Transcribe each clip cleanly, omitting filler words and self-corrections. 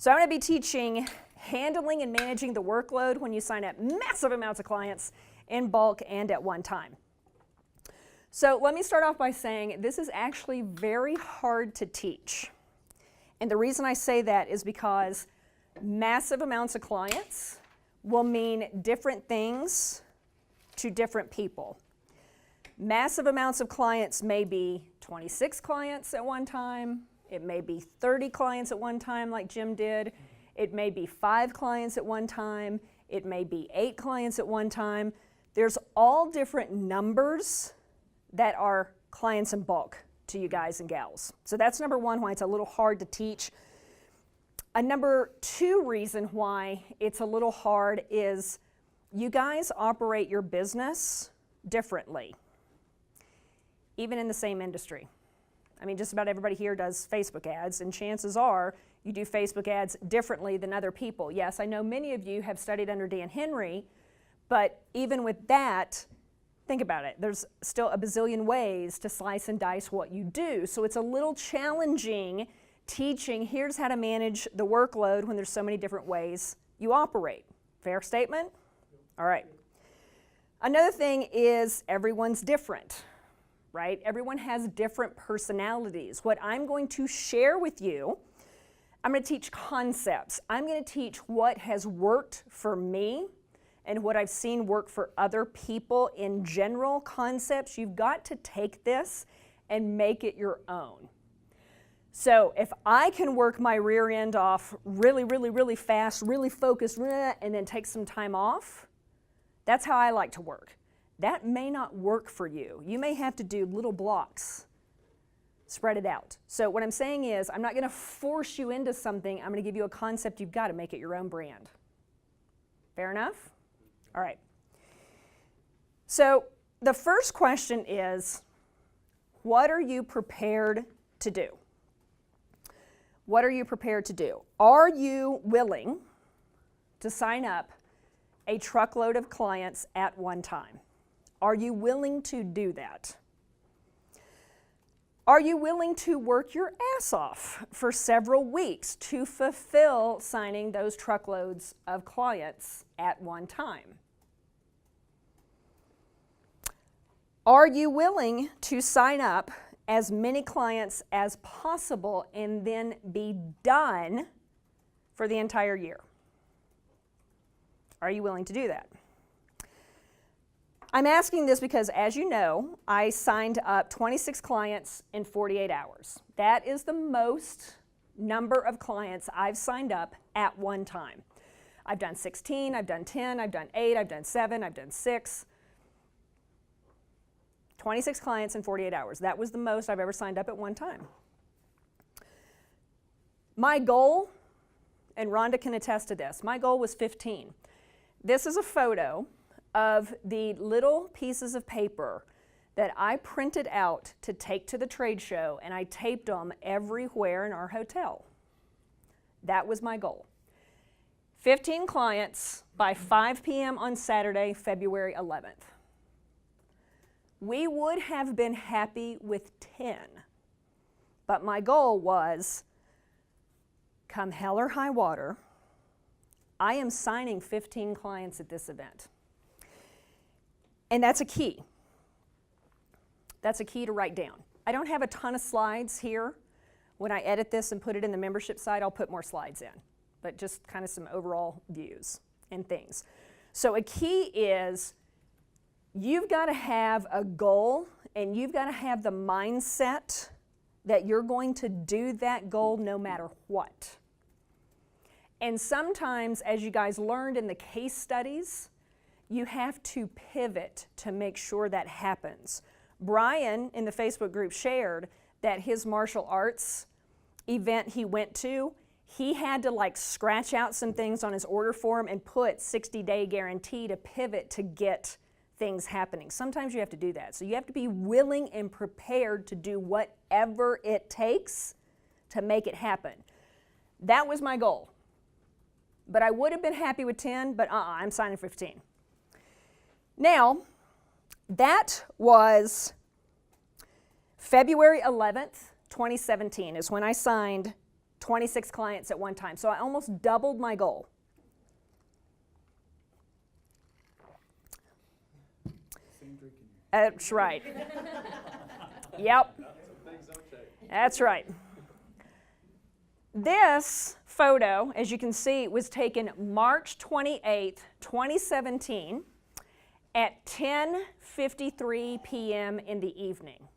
So I'm going to be teaching handling and managing the workload when you sign up massive amounts of clients in bulk and at one time. So let me start off by saying this is actually very hard to teach. And the reason I say that is because massive amounts of clients will mean different things to different people. Massive amounts of clients may be 26 clients at one time. It may be 30 clients at one time like Jim did. It may be 5 clients at one time. It may be 8 clients at one time. There's all different numbers that are clients in bulk to you guys and gals. So that's number one, why it's a little hard to teach. A number 2 reason why it's a little hard is you guys operate your business differently, even in the same industry. I mean, just about everybody here does Facebook ads, and chances are you do Facebook ads differently than other people. Yes, I know many of you have studied under Dan Henry, but even with that, think about it. There's still a bazillion ways to slice and dice what you do. So it's a little challenging teaching, here's how to manage the workload when there's so many different ways you operate. Fair statement? All right. Another thing is everyone's different, right? Everyone has different personalities. What I'm going to share with you, I'm going to teach concepts. I'm going to teach what has worked for me and what I've seen work for other people in general concepts. You've got to take this and make it your own. So if I can work my rear end off really fast, really focused, and then take some time off, that's how I like to work. That may not work for you. You may have to do little blocks, spread it out. So what I'm saying is I'm not going to force you into something. I'm going to give you a concept. You've got to make it your own brand. Fair enough? All right. So the first question is, what are you prepared to do? What are you prepared to do? Are you willing to sign up a truckload of clients at one time? Are you willing to do that? Are you willing to work your ass off for several weeks to fulfill signing those truckloads of clients at one time? Are you willing to sign up as many clients as possible and then be done for the entire year? Are you willing to do that? I'm asking this because, as you know, I signed up 26 clients in 48 hours. That is the most number of clients I've signed up at one time. I've done 16, I've done 10, I've done 8, I've done 7, I've done 6. 26 clients in 48 hours. That was the most I've ever signed up at one time. My goal, and Rhonda can attest to this, my goal was 15. This is a photo of the little pieces of paper that I printed out to take to the trade show, and I taped them everywhere in our hotel. That was my goal. 15 clients by 5 p.m. on Saturday, February 11th. We would have been happy with 10, but my goal was, come hell or high water, I am signing 15 clients at this event. And that's a key. That's a key to write down. I don't have a ton of slides here. When I edit this and put it in the membership site, I'll put more slides in, but just kind of some overall views and things. So a key is you've got to have a goal and you've got to have the mindset that you're going to do that goal no matter what. And sometimes, as you guys learned in the case studies, you have to pivot to make sure that happens. Brian in the Facebook group shared that his martial arts event he went to, he had to like scratch out some things on his order form and put 60-day guarantee to pivot to get things happening. Sometimes you have to do that. So you have to be willing and prepared to do whatever it takes to make it happen. That was my goal. But I would have been happy with 10, but I'm signing 15. Now, that was February 11th, 2017 is when I signed 26 clients at one time. So I almost doubled my goal. That's right. Yep. That's right. This photo, as you can see, was taken March 28th, 2017 at 10:53 p.m. in the evening.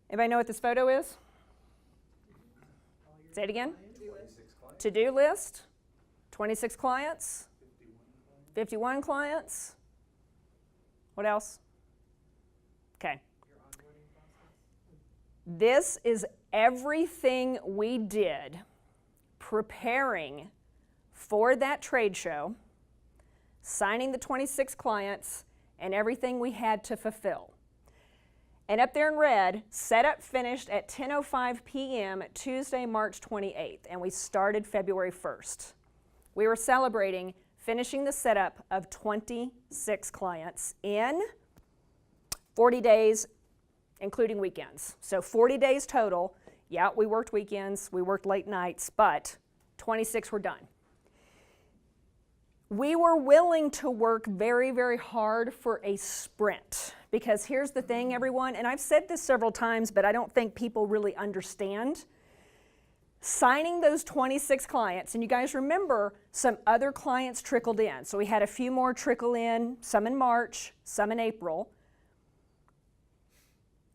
Anybody know what this photo is? Say it again. To-do list. 26 clients. 51 clients. What else? Okay. This is everything we did preparing for that trade show, signing the 26 clients, and everything we had to fulfill. And up there in red, setup finished at 10:05 p.m. Tuesday, March 28th, and we started February 1st. We were celebrating finishing the setup of 26 clients in 40 days, including weekends. So 40 days total. Yeah, we worked weekends, we worked late nights, but 26 were done. We were willing to work very, very hard for a sprint. Because here's the thing, everyone, and I've said this several times, but I don't think people really understand. Signing those 26 clients, and you guys remember some other clients trickled in. So we had a few more trickle in, some in March, some in April.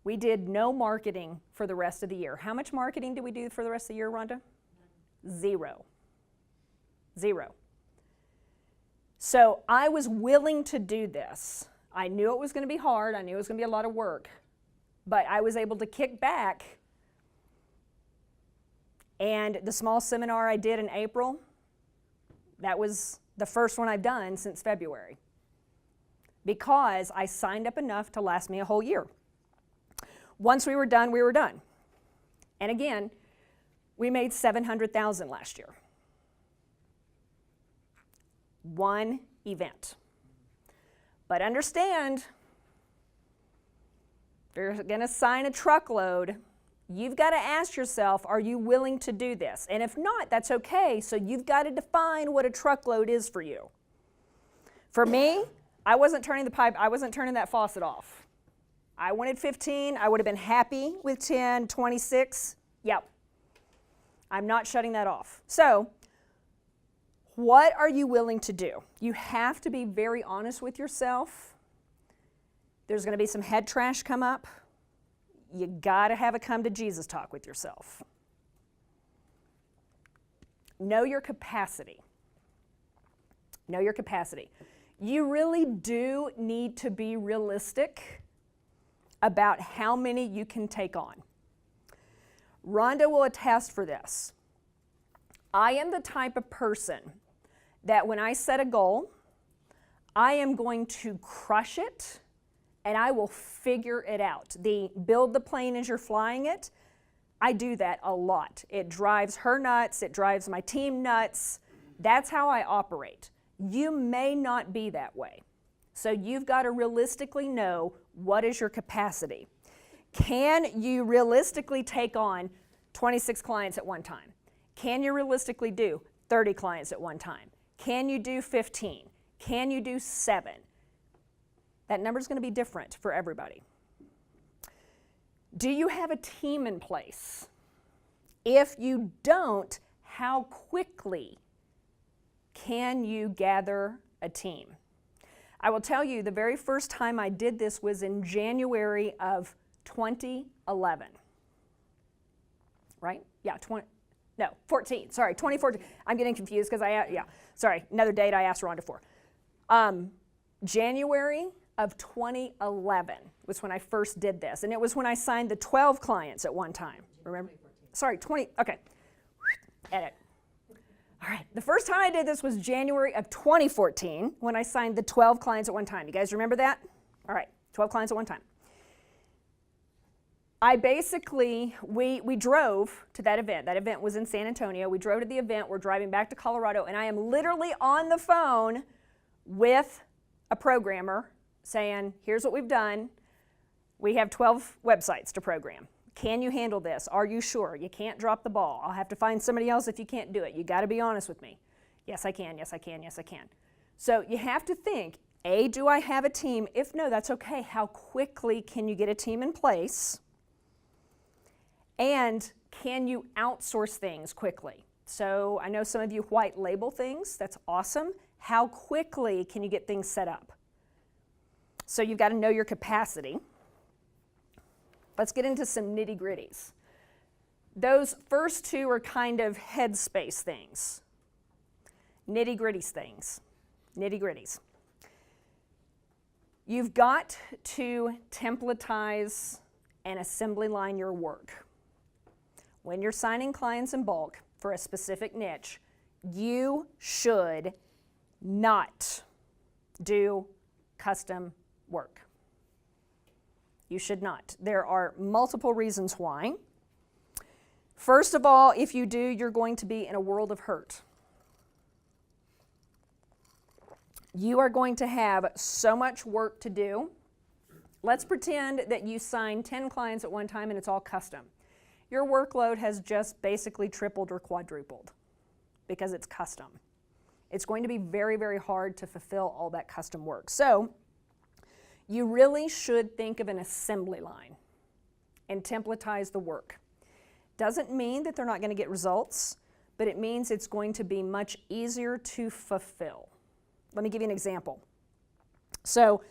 We did no marketing for the rest of the year. How much marketing did we do for the rest of the year, Rhonda? Zero. Zero. So I was willing to do this. I knew it was going to be hard. I knew it was going to be a lot of work. But I was able to kick back. And the small seminar I did in April, that was the first one I've done since February. Because I signed up enough to last me a whole year. Once we were done, we were done. And again, we made $700,000 last year. One event. But understand, if you're going to sign a truckload, you've got to ask yourself, are you willing to do this? And if not, that's okay. So you've got to define what a truckload is for you. For me, I wasn't turning that faucet off. I wanted 15. I would have been happy with 10, 26. Yep. I'm not shutting that off. So, what are you willing to do? You have to be very honest with yourself. There's going to be some head trash come up. You got to have a come to Jesus talk with yourself. Know your capacity. Know your capacity. You really do need to be realistic about how many you can take on. Rhonda will attest for this. I am the type of person that when I set a goal, I am going to crush it and I will figure it out. The build the plane as you're flying it, I do that a lot. It drives her nuts, it drives my team nuts. That's how I operate. You may not be that way. So you've got to realistically know what is your capacity. Can you realistically take on 26 clients at one time? Can you realistically do 30 clients at one time? Can you do 15? Can you do 7? That number is going to be different for everybody. Do you have a team in place? If you don't, how quickly can you gather a team? I will tell you, the very first time I did this was in January of 2011. Right? Yeah, 14. Sorry, 2014. I'm getting confused because another date I asked Rhonda for. January of 2011 was when I first did this. And it was when I signed the 12 clients at one time. Remember? Sorry, 20. Okay. Edit. All right. The first time I did this was January of 2014 when I signed the 12 clients at one time. You guys remember that? All right. 12 clients at one time. I basically, we drove to that event. That event was in San Antonio. We drove to the event. We're driving back to Colorado, and I am literally on the phone with a programmer saying, here's what we've done. We have 12 websites to program. Can you handle this? Are you sure? You can't drop the ball. I'll have to find somebody else if you can't do it. You got to be honest with me. Yes, I can. Yes, I can. Yes, I can. So you have to think, A, do I have a team? If no, that's okay. How quickly can you get a team in place? And can you outsource things quickly? So I know some of you white label things. That's awesome. How quickly can you get things set up? So you've got to know your capacity. Let's get into some nitty-gritties. Those first two are kind of headspace things. Nitty-gritties things. Nitty-gritties. You've got to templatize and assembly line your work. When you're signing clients in bulk for a specific niche, you should not do custom work. You should not. There are multiple reasons why. First of all, if you do, you're going to be in a world of hurt. You are going to have so much work to do. Let's pretend that you sign 10 clients at one time and it's all custom. Your workload has just basically tripled or quadrupled because it's custom. It's going to be very, very hard to fulfill all that custom work. So you really should think of an assembly line and templatize the work. Doesn't mean that they're not going to get results, but it means it's going to be much easier to fulfill. Let me give you an example. So,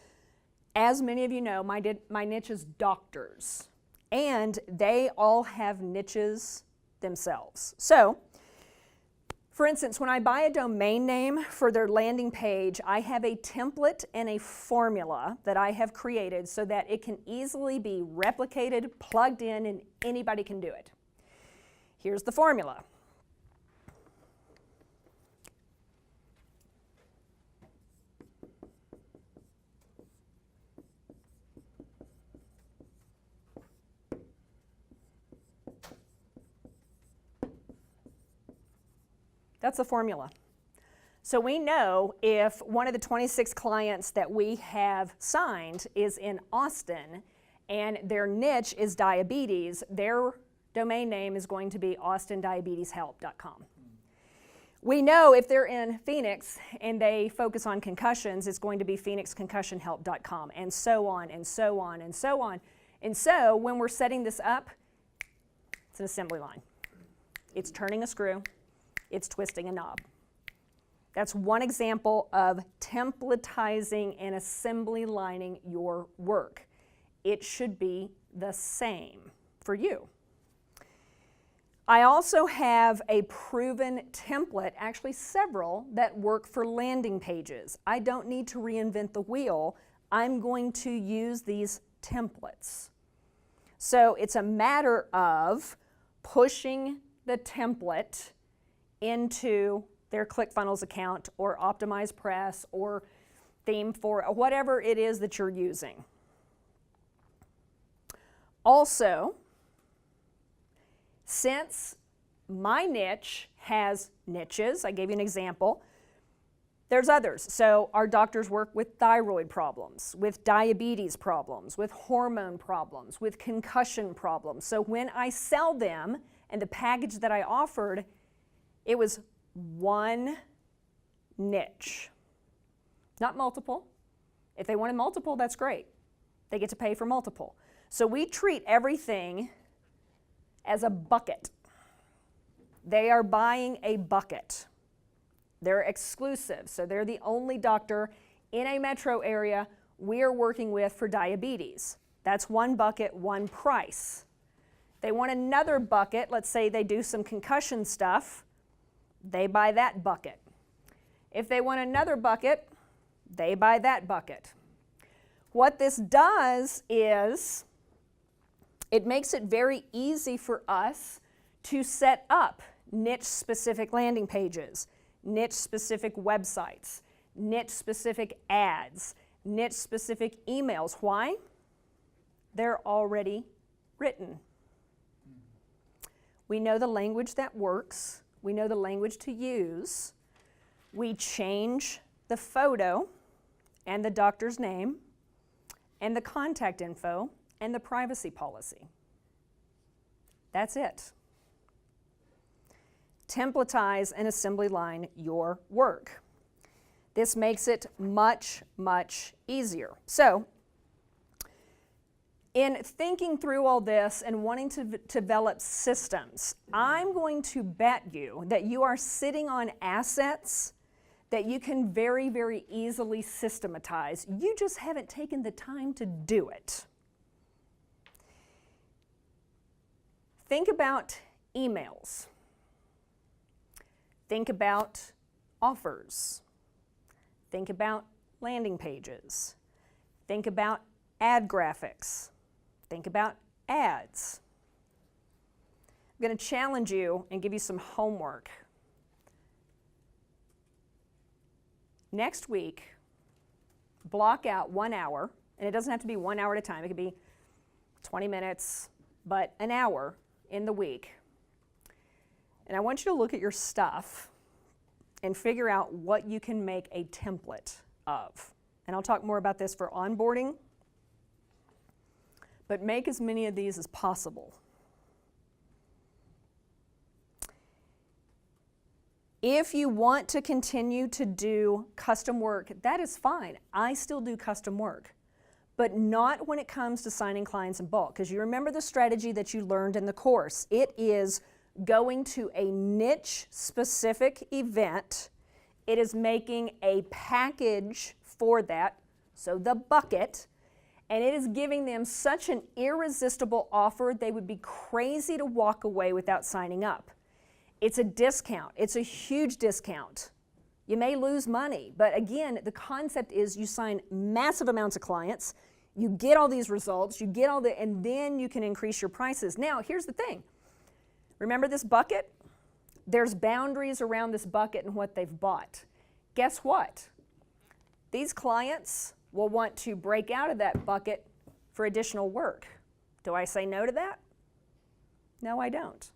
as many of you know, my niche is doctors, and they all have niches themselves. So, for instance, when I buy a domain name for their landing page, I have a template and a formula that I have created so that it can easily be replicated, plugged in, and anybody can do it. Here's the formula. That's the formula. So we know if one of the 26 clients that we have signed is in Austin and their niche is diabetes, their domain name is going to be austindiabeteshelp.com. We know if they're in Phoenix and they focus on concussions, it's going to be phoenixconcussionhelp.com, and so on and so on and so on. And so when we're setting this up, it's an assembly line. It's turning a screw. It's twisting a knob. That's one example of templatizing and assembly lining your work. It should be the same for you. I also have a proven template, actually several, that work for landing pages. I don't need to reinvent the wheel. I'm going to use these templates. So it's a matter of pushing the template into their ClickFunnels account or OptimizePress or Theme4, whatever it is that you're using. Also, since my niche has niches, I gave you an example, there's others. So our doctors work with thyroid problems, with diabetes problems, with hormone problems, with concussion problems. So when I sell them and the package that I offered, it was one niche, not multiple. If they wanted multiple, that's great. They get to pay for multiple. So we treat everything as a bucket. They are buying a bucket. They're exclusive, so they're the only doctor in a metro area we are working with for diabetes. That's one bucket, one price. They want another bucket, let's say they do some concussion stuff, they buy that bucket. If they want another bucket, they buy that bucket. What this does is it makes it very easy for us to set up niche-specific landing pages, niche-specific websites, niche-specific ads, niche-specific emails. Why? They're already written. We know the language that works. We know the language to use. We change the photo and the doctor's name and the contact info and the privacy policy. That's it. Templatize and assembly line your work. This makes it much, much easier. So, in thinking through all this and wanting to develop systems, I'm going to bet you that you are sitting on assets that you can very, very easily systematize. You just haven't taken the time to do it. Think about emails. Think about offers. Think about landing pages. Think about ad graphics. Think about ads. I'm going to challenge you and give you some homework. Next week, block out 1 hour, and it doesn't have to be 1 hour at a time. It could be 20 minutes, but an hour in the week. And I want you to look at your stuff and figure out what you can make a template of. And I'll talk more about this for onboarding, but make as many of these as possible. If you want to continue to do custom work, that is fine. I still do custom work, but not when it comes to signing clients in bulk, because you remember the strategy that you learned in the course. It is going to a niche-specific event. It is making a package for that, so the bucket, and it is giving them such an irresistible offer they would be crazy to walk away without signing up. It's a discount. It's a huge discount. You may lose money, but again, the concept is you sign massive amounts of clients, you get all these results, you get all the, and then you can increase your prices. Now, here's the thing. Remember this bucket? There's boundaries around this bucket and what they've bought. Guess what? These clients will want to break out of that bucket for additional work. Do I say no to that? No, I don't.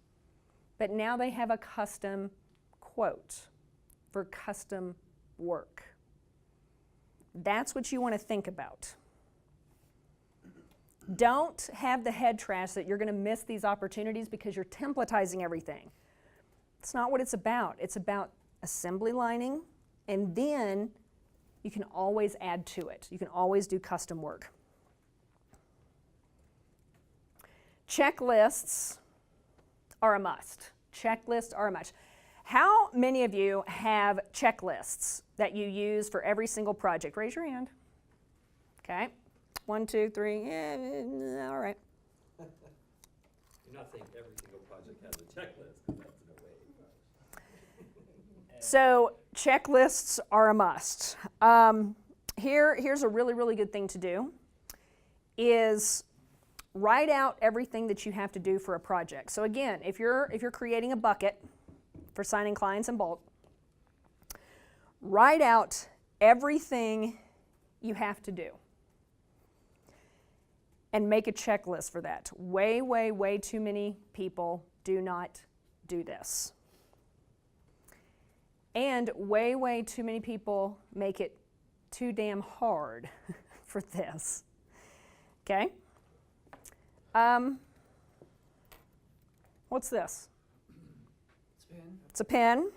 But now they have a custom quote for custom work. That's what you want to think about. Don't have the head trash that you're going to miss these opportunities because you're templatizing everything. It's not what it's about. It's about assembly lining, and then you can always add to it. You can always do custom work. Checklists are a must. Checklists are a must. How many of you have checklists that you use for every single project? Raise your hand. Okay. 1, 2, 3. Yeah, all right. You're not saying every single project has a checklist, because that's no way. So checklists are a must. Here's a really, really good thing to do is write out everything that you have to do for a project. So again, if you're creating a bucket for signing clients in bulk, write out everything you have to do and make a checklist for that. Way, way, way too many people do not do this. And way, way too many people make it too damn hard for this. Okay? What's this? It's a pen. It's a pen.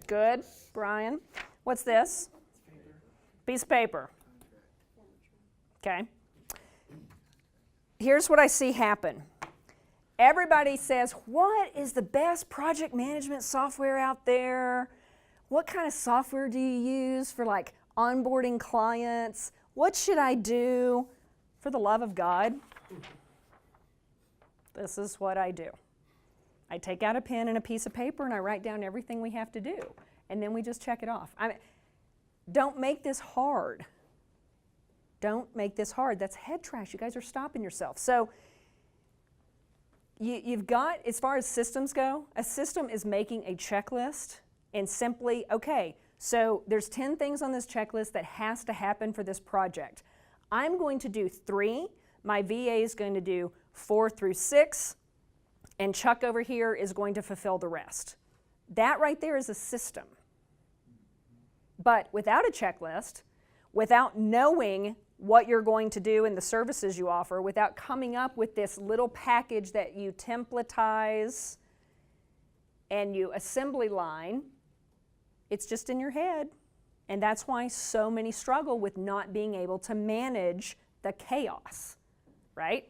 Good, Brian. What's this? It's paper. Piece of paper. Okay. Here's what I see happen. Everybody says, what is the best project management software out there? What kind of software do you use for like onboarding clients? What should I do? For the love of God, this is what I do. I take out a pen and a piece of paper and I write down everything we have to do. And then we just check it off. Don't make this hard. Don't make this hard. That's head trash. You guys are stopping yourself. So you've got, as far as systems go, a system is making a checklist and simply, okay, so there's 10 things on this checklist that has to happen for this project. I'm going to do 3. My VA is going to do 4 through 6. And Chuck over here is going to fulfill the rest. That right there is a system. But without a checklist, without knowing what you're going to do and the services you offer without coming up with this little package that you templatize and you assembly line. It's just in your head. And that's why so many struggle with not being able to manage the chaos, right?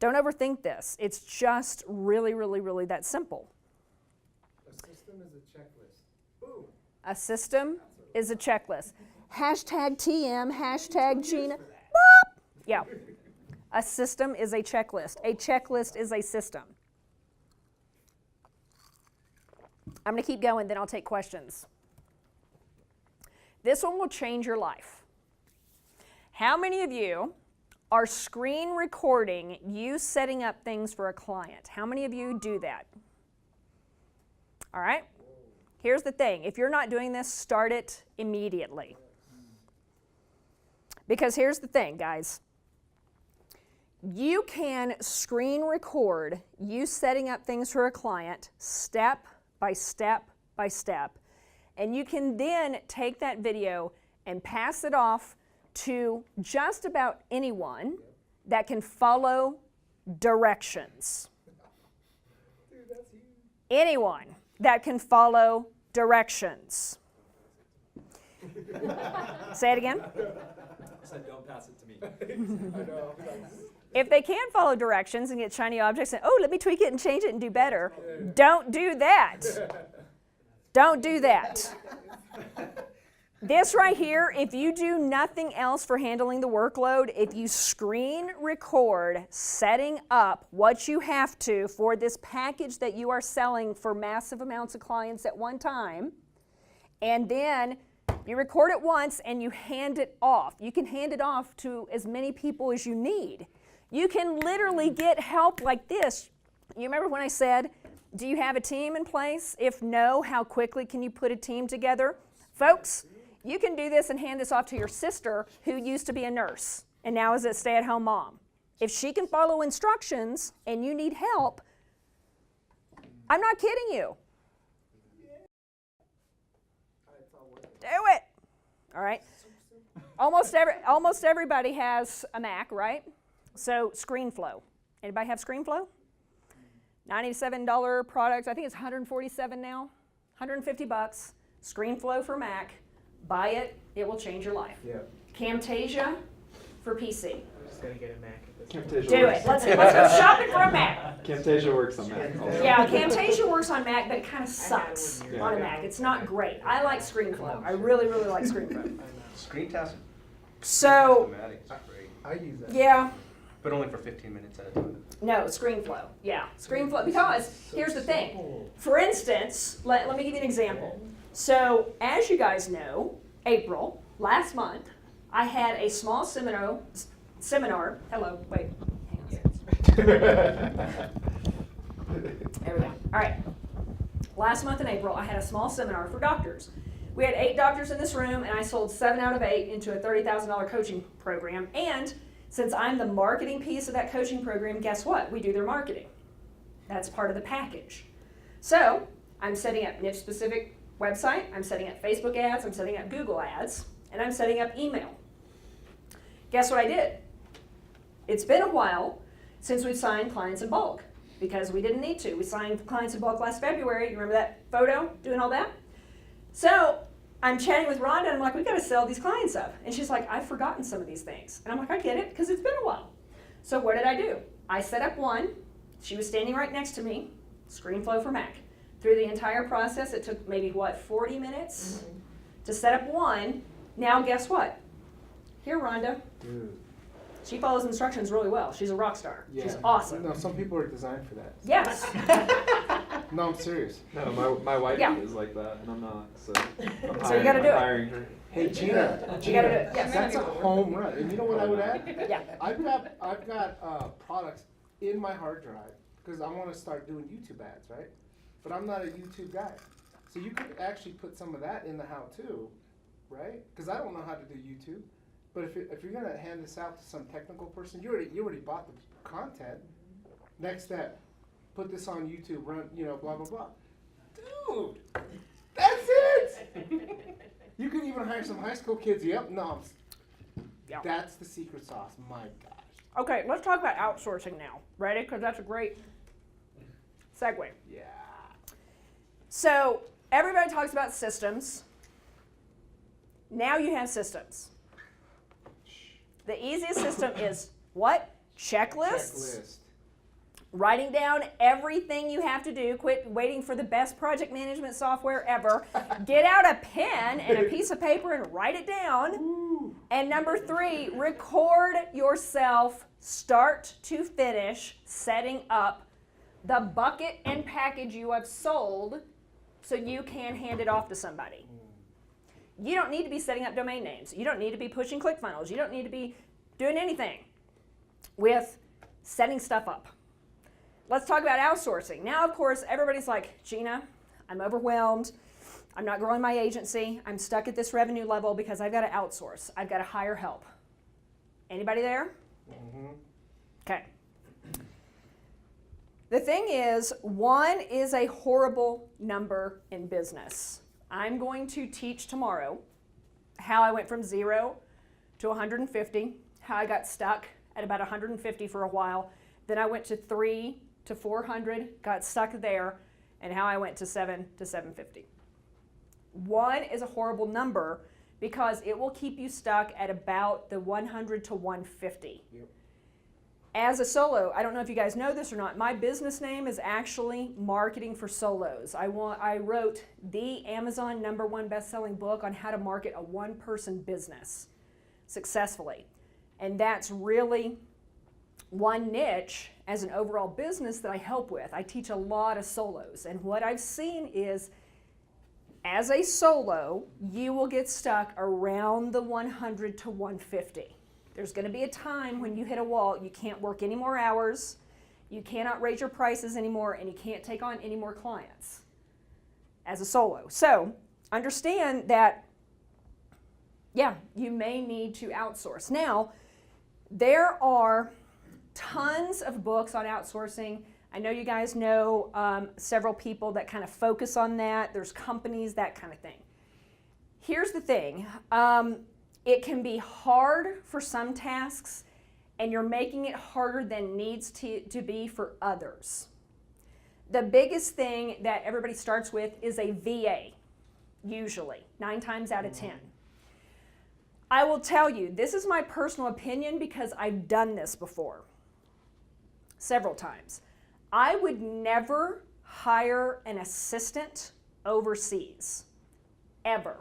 Don't overthink this. It's just really, really, really that simple. A system is a checklist. Boom. A system is a checklist. Hashtag TM, hashtag Gina. Boop. Yeah. A system is a checklist. A checklist is a system. I'm going to keep going, then I'll take questions. This one will change your life. How many of you are screen recording you setting up things for a client? How many of you do that? All right. Here's the thing. If you're not doing this, start it immediately. Because here's the thing, guys. You can screen record you setting up things for a client step by step by step. And you can then take that video and pass it off to just about anyone that can follow directions. Dude, that's huge. Anyone that can follow directions. Say it again. I said, don't pass it to me. I know. If they can follow directions and get shiny objects and, oh, let me tweak it and change it and do better, don't do that. Don't do that. This right here, if you do nothing else for handling the workload, if you screen record setting up what you have to for this package that you are selling for massive amounts of clients at one time, and then you record it once and you hand it off. You can hand it off to as many people as you need. You can literally get help like this. You remember when I said, do you have a team in place? If no, how quickly can you put a team together? Folks, you can do this and hand this off to your sister who used to be a nurse and now is a stay-at-home mom. If she can follow instructions and you need help, I'm not kidding you. Do it. All right. Almost everybody has a Mac, right? So ScreenFlow. Anybody have ScreenFlow? $97 product. I think it's $147 now. 150 bucks. ScreenFlow for Mac. Buy it. It will change your life. Yeah. Camtasia for PC. I'm just gonna get a Mac at this point. Camtasia Do works. it. Let's go shopping for a Mac. Camtasia works on Mac. Also. Yeah, Camtasia works on Mac, but it kind of sucks Yeah. on a Mac. It's not great. I like ScreenFlow. I really, really like ScreenFlow. Screen test. So, Schematics is great, I use that. yeah. but only for 15 minutes at a time. No, ScreenFlow. Yeah, ScreenFlow. Because here's the thing. For instance, let me give you an example. So, as you guys know, April, last month, I had a small seminar. Hello, wait. Hang on. There we go. All right. Last month in April, I had a small seminar for doctors. We had 8 doctors in this room, and I sold 7 out of 8 into a $30,000 coaching program. And since I'm the marketing piece of that coaching program, guess what? We do their marketing. That's part of the package. So I'm setting up niche-specific website. I'm setting up Facebook ads. I'm setting up Google ads. And I'm setting up email. Guess what I did? It's been a while since we've signed clients in bulk because we didn't need to. We signed clients in bulk last February. You remember that photo doing all that? So I'm chatting with Rhonda, and I'm like, we got to sell these clients up. And she's like, I've forgotten some of these things. And I'm like, I get it, because it's been a while. So what did I do? I set up one. She was standing right next to me, ScreenFlow for Mac. Through the entire process, it took maybe, 40 minutes to set up one. Now guess what? Here, Rhonda. Dude. She follows instructions really well. She's a rock star. Yeah. She's awesome. No, some people are designed for that. Yes. No, I'm serious. No, my wife Yeah. is like that, and I'm not. So So you gotta do it. hiring her. Hey, Gina. You gotta do it. Yes. That's a home run. And you know what I would add? Yeah. I've got products in my hard drive because I want to start doing YouTube ads, right? But I'm not a YouTube guy. So you could actually put some of that in the how-to, right? Because I don't know how to do YouTube. But if you're gonna hand this out to some technical person, you already bought the content. Next step, put this on YouTube, run, blah blah blah. Dude, that's it. You can even hire some high school kids. Yep, no, Yeah. That's the secret sauce. My gosh. Okay, let's talk about outsourcing now. Ready? Because that's a great segue. Yeah. So everybody talks about systems. Now you have systems. The easiest system is what? Checklists. Checklist. Writing down everything you have to do. Quit waiting for the best project management software ever. Get out a pen and a piece of paper and write it down. Ooh. And number 3, record yourself start to finish setting up the bucket and package you have sold so you can hand it off to somebody. You don't need to be setting up domain names. You don't need to be pushing ClickFunnels. You don't need to be doing anything with setting stuff up. Let's talk about outsourcing. Now, of course, everybody's like, Gina, I'm overwhelmed. I'm not growing my agency. I'm stuck at this revenue level because I've got to outsource. I've got to hire help. Anybody there? Mm-hmm. Okay. The thing is, 1 is a horrible number in business. I'm going to teach tomorrow how I went from 0 to 150, how I got stuck at about 150 for a while. Then I went to 3 to 400, got stuck there, and how I went to 7 to 750. 1 is a horrible number because it will keep you stuck at about the 100 to 150. Yep. As a solo, I don't know if you guys know this or not, my business name is actually Marketing for Solos. I wrote the Amazon #1 best-selling book on how to market a one-person business successfully. And that's really one niche as an overall business that I help with. I teach a lot of solos. And what I've seen is, as a solo, you will get stuck around the 100 to 150. There's going to be a time when you hit a wall. You can't work any more hours, you cannot raise your prices anymore, and you can't take on any more clients as a solo. So understand that, yeah, you may need to outsource. Now, there are tons of books on outsourcing. I know you guys know several people that kind of focus on that. There's companies, that kind of thing. Here's the thing. It can be hard for some tasks, and you're making it harder than needs to be for others. The biggest thing that everybody starts with is a VA, usually, 9 times out of 10. I will tell you, this is my personal opinion because I've done this before, several times. I would never hire an assistant overseas, ever.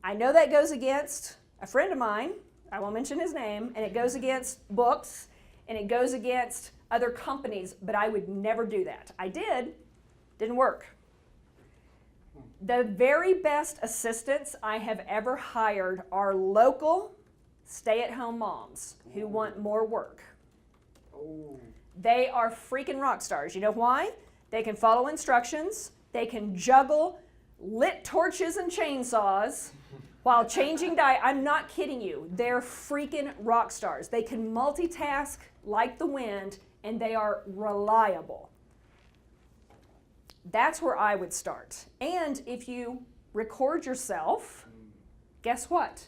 I know that goes against a friend of mine, I won't mention his name, and it goes against books, and it goes against other companies, but I would never do that. I didn't work. The very best assistants I have ever hired are local stay-at-home moms who want more work. Oh. They are freaking rock stars. You know why? They can follow instructions, they can juggle lit torches and chainsaws while changing diet. I'm not kidding you. They're freaking rock stars. They can multitask like the wind, and they are reliable. That's where I would start. And if you record yourself, guess what?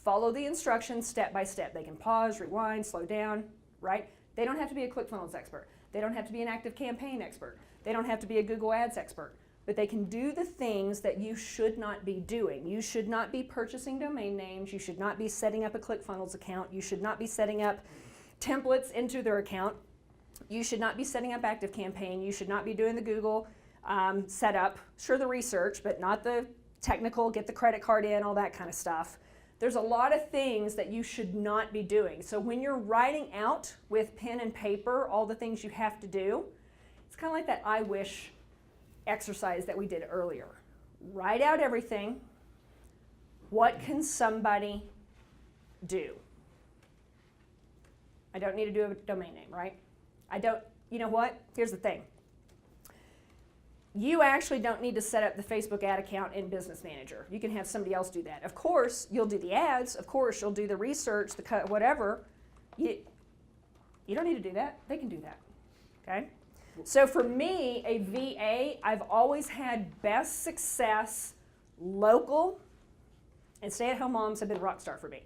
Follow the instructions step by step. They can pause, rewind, slow down, right? They don't have to be a ClickFunnels expert. They don't have to be an active campaign expert. They don't have to be a Google Ads expert. But they can do the things that you should not be doing. You should not be purchasing domain names. You should not be setting up a ClickFunnels account. You should not be setting up templates into their account. You should not be setting up active campaign. You should not be doing the Google setup. Sure, the research, but not the technical, get the credit card in, all that kind of stuff. There's a lot of things that you should not be doing. So when you're writing out with pen and paper all the things you have to do, it's kind of like that I wish exercise that we did earlier. Write out everything. What can somebody do? I don't need to do a domain name, right? You know what? Here's the thing. You actually don't need to set up the Facebook ad account in Business Manager. You can have somebody else do that. Of course, you'll do the ads. Of course, you'll do the research, the cut, whatever. You don't need to do that. They can do that, okay? So for me, a VA, I've always had best success local And stay-at-home moms have been a rock star for me.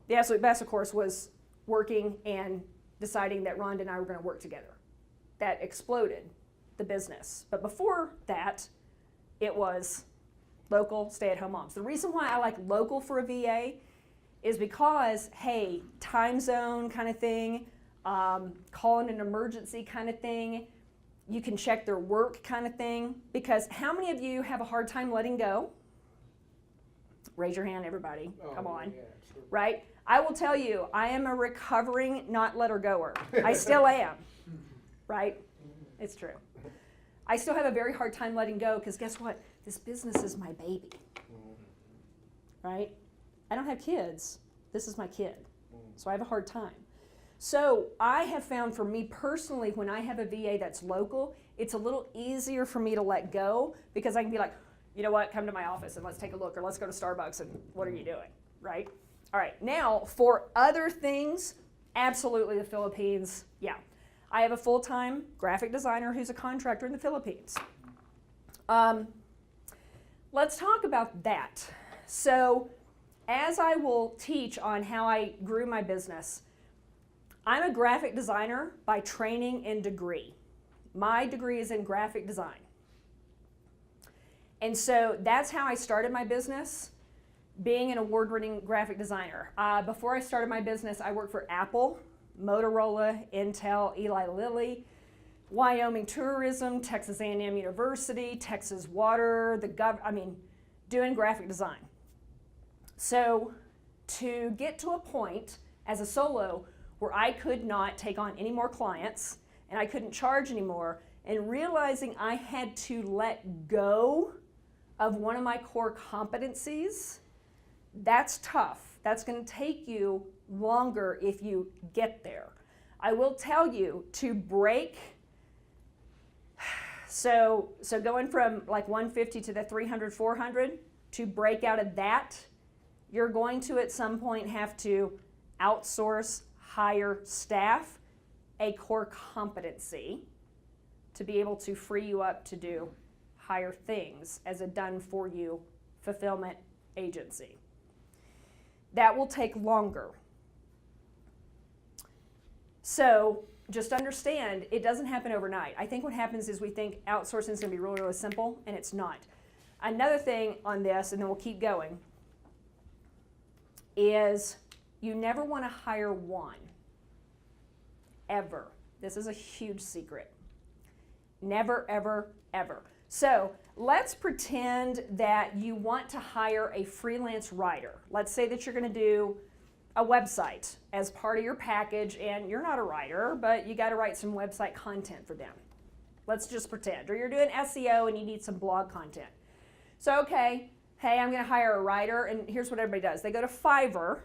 The absolute best, of course, was working and deciding that Rhonda and I were going to work together. That exploded the business. But before that, it was local stay-at-home moms. The reason why I like local for a VA is because, hey, time zone kind of thing, call in an emergency kind of thing, you can check their work kind of thing. Because how many of you have a hard time letting go? Raise your hand, everybody. Come on. Yeah, absolutely. Right? I will tell you, I am a recovering not let her goer. I still am. Right? It's true. I still have a very hard time letting go because guess what? This business is my baby. Right? I don't have kids. This is my kid. So I have a hard time. So I have found for me personally, when I have a VA that's local, it's a little easier for me to let go because I can be like, you know what, come to my office and let's take a look, or let's go to Starbucks and what are you doing, right? All right, now for other things, absolutely the Philippines, yeah. I have a full-time graphic designer who's a contractor in the Philippines. Let's talk about that. So as I will teach on how I grew my business, I'm a graphic designer by training and degree. My degree is in graphic design. And so that's how I started my business, being an award-winning graphic designer. Before I started my business, I worked for Apple, Motorola, Intel, Eli Lilly, Wyoming Tourism, Texas A&M University, Texas Water, doing graphic design. So to get to a point as a solo where I could not take on any more clients and I couldn't charge anymore, and realizing I had to let go of one of my core competencies, that's tough. That's going to take you longer if you get there. I will tell you to break, so going from like 150 to the 300, 400, to break out of that, you're going to at some point have to outsource, hire staff, a core competency to be able to free you up to do higher things as a done-for-you fulfillment agency. That will take longer. So just understand, it doesn't happen overnight. I think what happens is we think outsourcing is going to be really, really simple, and it's not. Another thing on this, and then we'll keep going, is you never want to hire one, ever. This is a huge secret. Never, ever, ever. So let's pretend that you want to hire a freelance writer. Let's say that you're going to do a website as part of your package, and you're not a writer, but you got to write some website content for them. Let's just pretend. Or you're doing SEO and you need some blog content. So, okay, hey, I'm going to hire a writer, and here's what everybody does. They go to Fiverr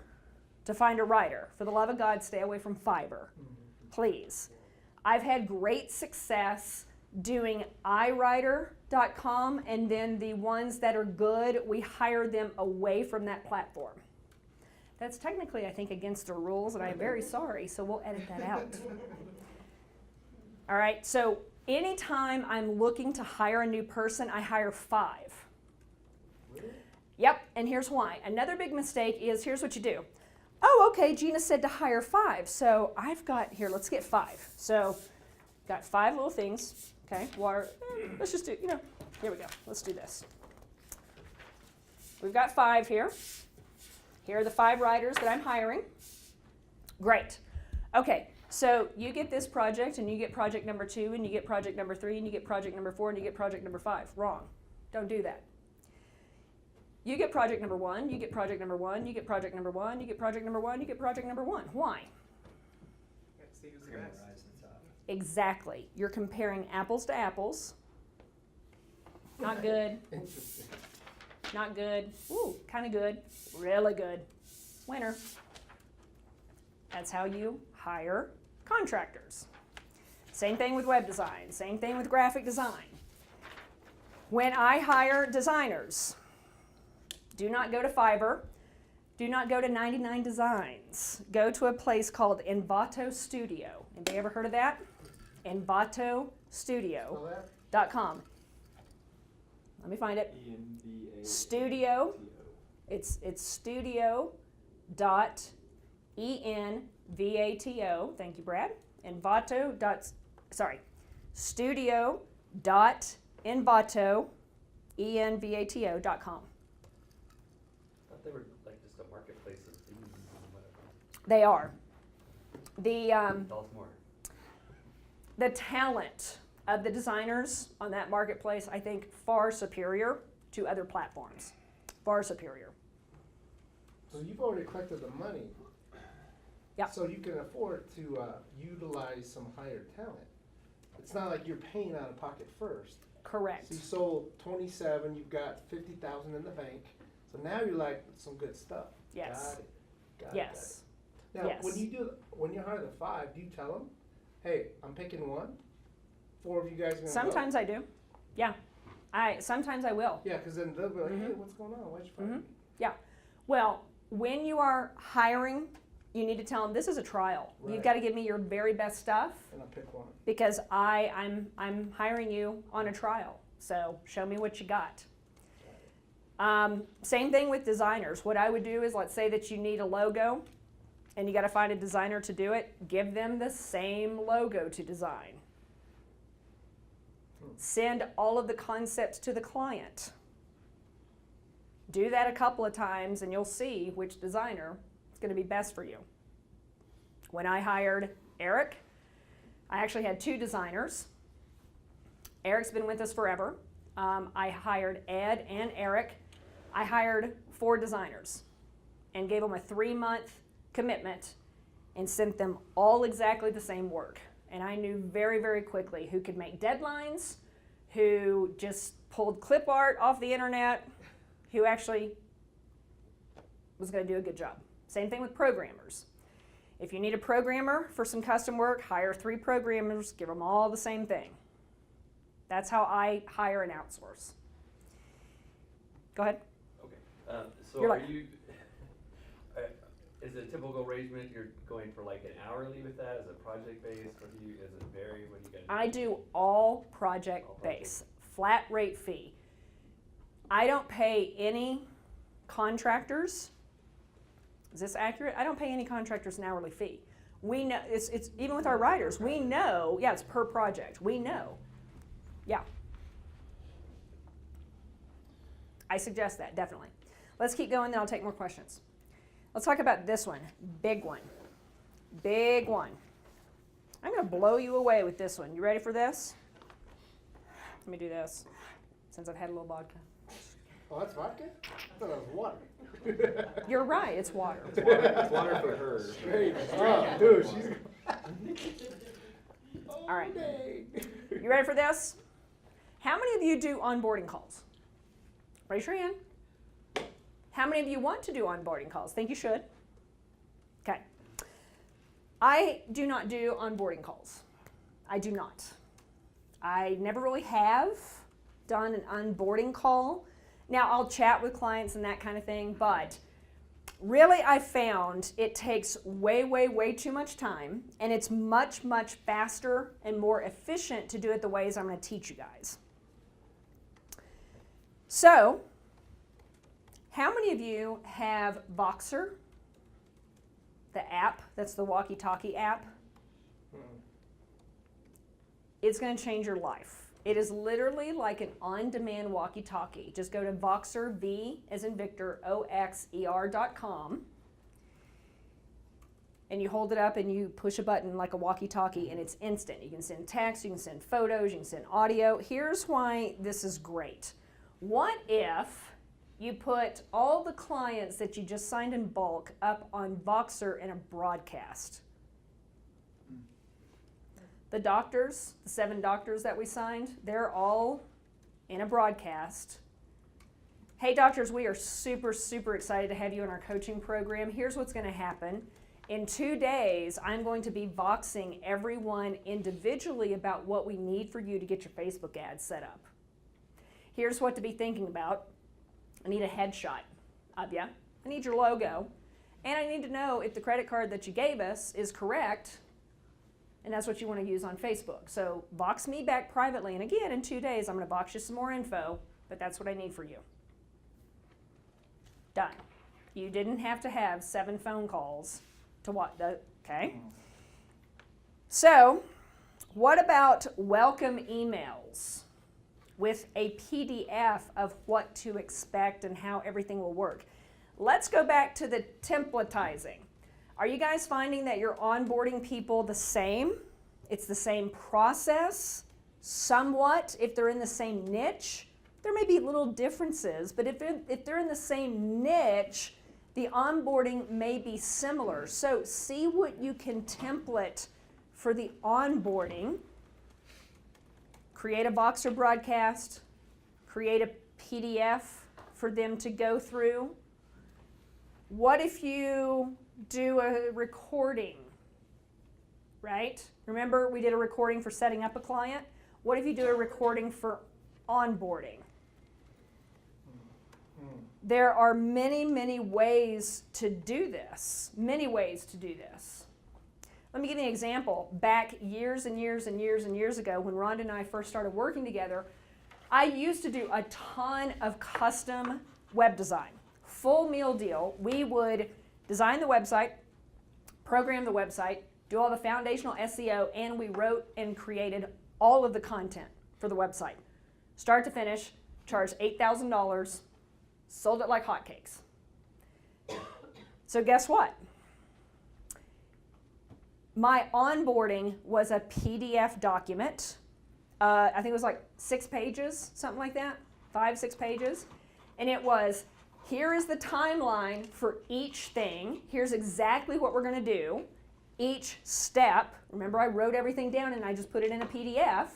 to find a writer. For the love of God, stay away from Fiverr, please. I've had great success doing iWriter.com, and then the ones that are good, we hire them away from that platform. That's technically, I think, against the rules, and I'm very sorry, so we'll edit that out. All right, so anytime I'm looking to hire a new person, I hire 5. Yep, and here's why. Another big mistake is, here's what you do. Oh, okay, Gina said to hire 5, so I've got, here, let's get 5. So, got 5 little things, okay, water, let's just do, here we go, let's do this. We've got 5 here. Here are the 5 writers that I'm hiring. Great. Okay, so you get this project, and you get project number 2, and you get project number 3, and you get project number 4, and you get project number 5. Wrong. Don't do that. You get project number 1, you get project number 1, you get project number 1, you get project number 1, you get project number 1. Why? See who's the best. Exactly. You're comparing apples to apples. Not good. Not good. Ooh, kind of good. Really good. Winner. That's how you hire contractors. Same thing with web design. Same thing with graphic design. When I hire designers, do not go to Fiverr. Do not go to 99 Designs. Go to a place called Envato Studio. Anybody ever heard of that? EnvatoStudio.com. Let me find it. ENVA. Studio.com. It's studio.envato, thank you, Brad, studio.envato.com. I thought they were like just a marketplace of themes and whatever. They are. Tell us more. The talent of the designers on that marketplace, I think, far superior to other platforms. Far superior. So you've already collected the money. Yep. So you can afford to utilize some higher talent. It's not like you're paying out of pocket first. Correct. So you sold 27, you've got 50,000 in the bank. So now you're like some good stuff. Yes. Got it. Got Yes. it. Now, Yes. when you hire the 5, do you tell them, hey, I'm picking 1? 4 of you guys are gonna Sometimes I do. Yeah. Sometimes I will. Yeah, because then they'll be like, Mhm. hey, what's going on? Why'd you fire me? Yeah. Well, when you are hiring, you need to tell them this is a trial. You've Right. got to give me your very best stuff And I'll pick 1. because I'm hiring you on a trial. So show me what you got. Same thing with designers. What I would do is, let's say that you need a logo and you got to find a designer to do it. Give them the same logo to design. Send all of the concepts to the client. Do that a couple of times and you'll see which designer is going to be best for you. When I hired Eric, I actually had 2 designers. Eric's been with us forever. I hired Ed and Eric. I hired 4 designers and gave them a 3-month commitment and sent them all exactly the same work. And I knew very, very quickly who could make deadlines, who just pulled clip art off the internet, who actually was going to do a good job. Same thing with programmers. If you need a programmer for some custom work, hire 3 programmers, give them all the same thing. That's how I hire and outsource. Go ahead. Okay. So You're are like- you? Is it a typical arrangement? You're going for like an hourly with that? Is it project based, or do you? Does it vary when you guys? I do all project base, flat rate fee. I don't pay any contractors. Is this accurate? I don't pay any contractors an hourly fee. We know, it's even with our writers, we know, yeah, it's per project. We know. Yeah. I suggest that, definitely. Let's keep going, then I'll take more questions. Let's talk about this one. Big one. Big one. I'm going to blow you away with this one. You ready for this? Let me do this, since I've had a little vodka. Oh, that's vodka? I thought it was water. You're right, it's water. It's water for her. Straight up, dude, she's... All right. dang. You ready for this? How many of you do onboarding calls? Raise your hand. How many of you want to do onboarding calls? Think you should? Okay. I do not do onboarding calls. I do not. I never really have done an onboarding call. Now, I'll chat with clients and that kind of thing, but really I found it takes way, way, way too much time, and it's much, much faster and more efficient to do it the ways I'm going to teach you guys. So, how many of you have Voxer, the app? That's the walkie-talkie app. It's going to change your life. It is literally like an on-demand walkie-talkie. Just go to Voxer, V as in Victor, OXER.com, and you hold it up and you push a button like a walkie-talkie, and it's instant. You can send text, you can send photos, you can send audio. Here's why this is great. What if you put all the clients that you just signed in bulk up on Voxer in a broadcast? The doctors, the 7 doctors that we signed, they're all in a broadcast. Hey doctors, we are super, super excited to have you in our coaching program. Here's what's going to happen. In 2 days, I'm going to be voxing everyone individually about what we need for you to get your Facebook ads set up. Here's what to be thinking about. I need a headshot of you. I need your logo. And I need to know if the credit card that you gave us is correct, and that's what you want to use on Facebook. So vox me back privately, and again, in 2 days, I'm going to vox you some more info, but that's what I need for you. Done. You didn't have to have 7 phone calls to what the, okay? So, what about welcome emails with a PDF of what to expect and how everything will work? Let's go back to the templatizing. Are you guys finding that you're onboarding people the same? It's the same process, somewhat, if they're in the same niche. There may be little differences, but if they're in the same niche, the onboarding may be similar. So see what you can template for the onboarding. Create a Voxer broadcast, create a PDF for them to go through. What if you do a recording, right? Remember we did a recording for setting up a client? What if you do a recording for onboarding? There are many, many ways to do this. Many ways to do this. Let me give you an example. Back years and years and years and years ago, when Rhonda and I first started working together, I used to do a ton of custom web design. Full meal deal. We would design the website, program the website, do all the foundational SEO, and we wrote and created all of the content for the website. Start to finish, charged $8,000, sold it like hotcakes. So guess what? My onboarding was a PDF document. I think it was like 6 pages, something like that, 5, 6 pages. And it was, here is the timeline for each thing. Here's exactly what we're going to do. Each step, remember I wrote everything down and I just put it in a PDF.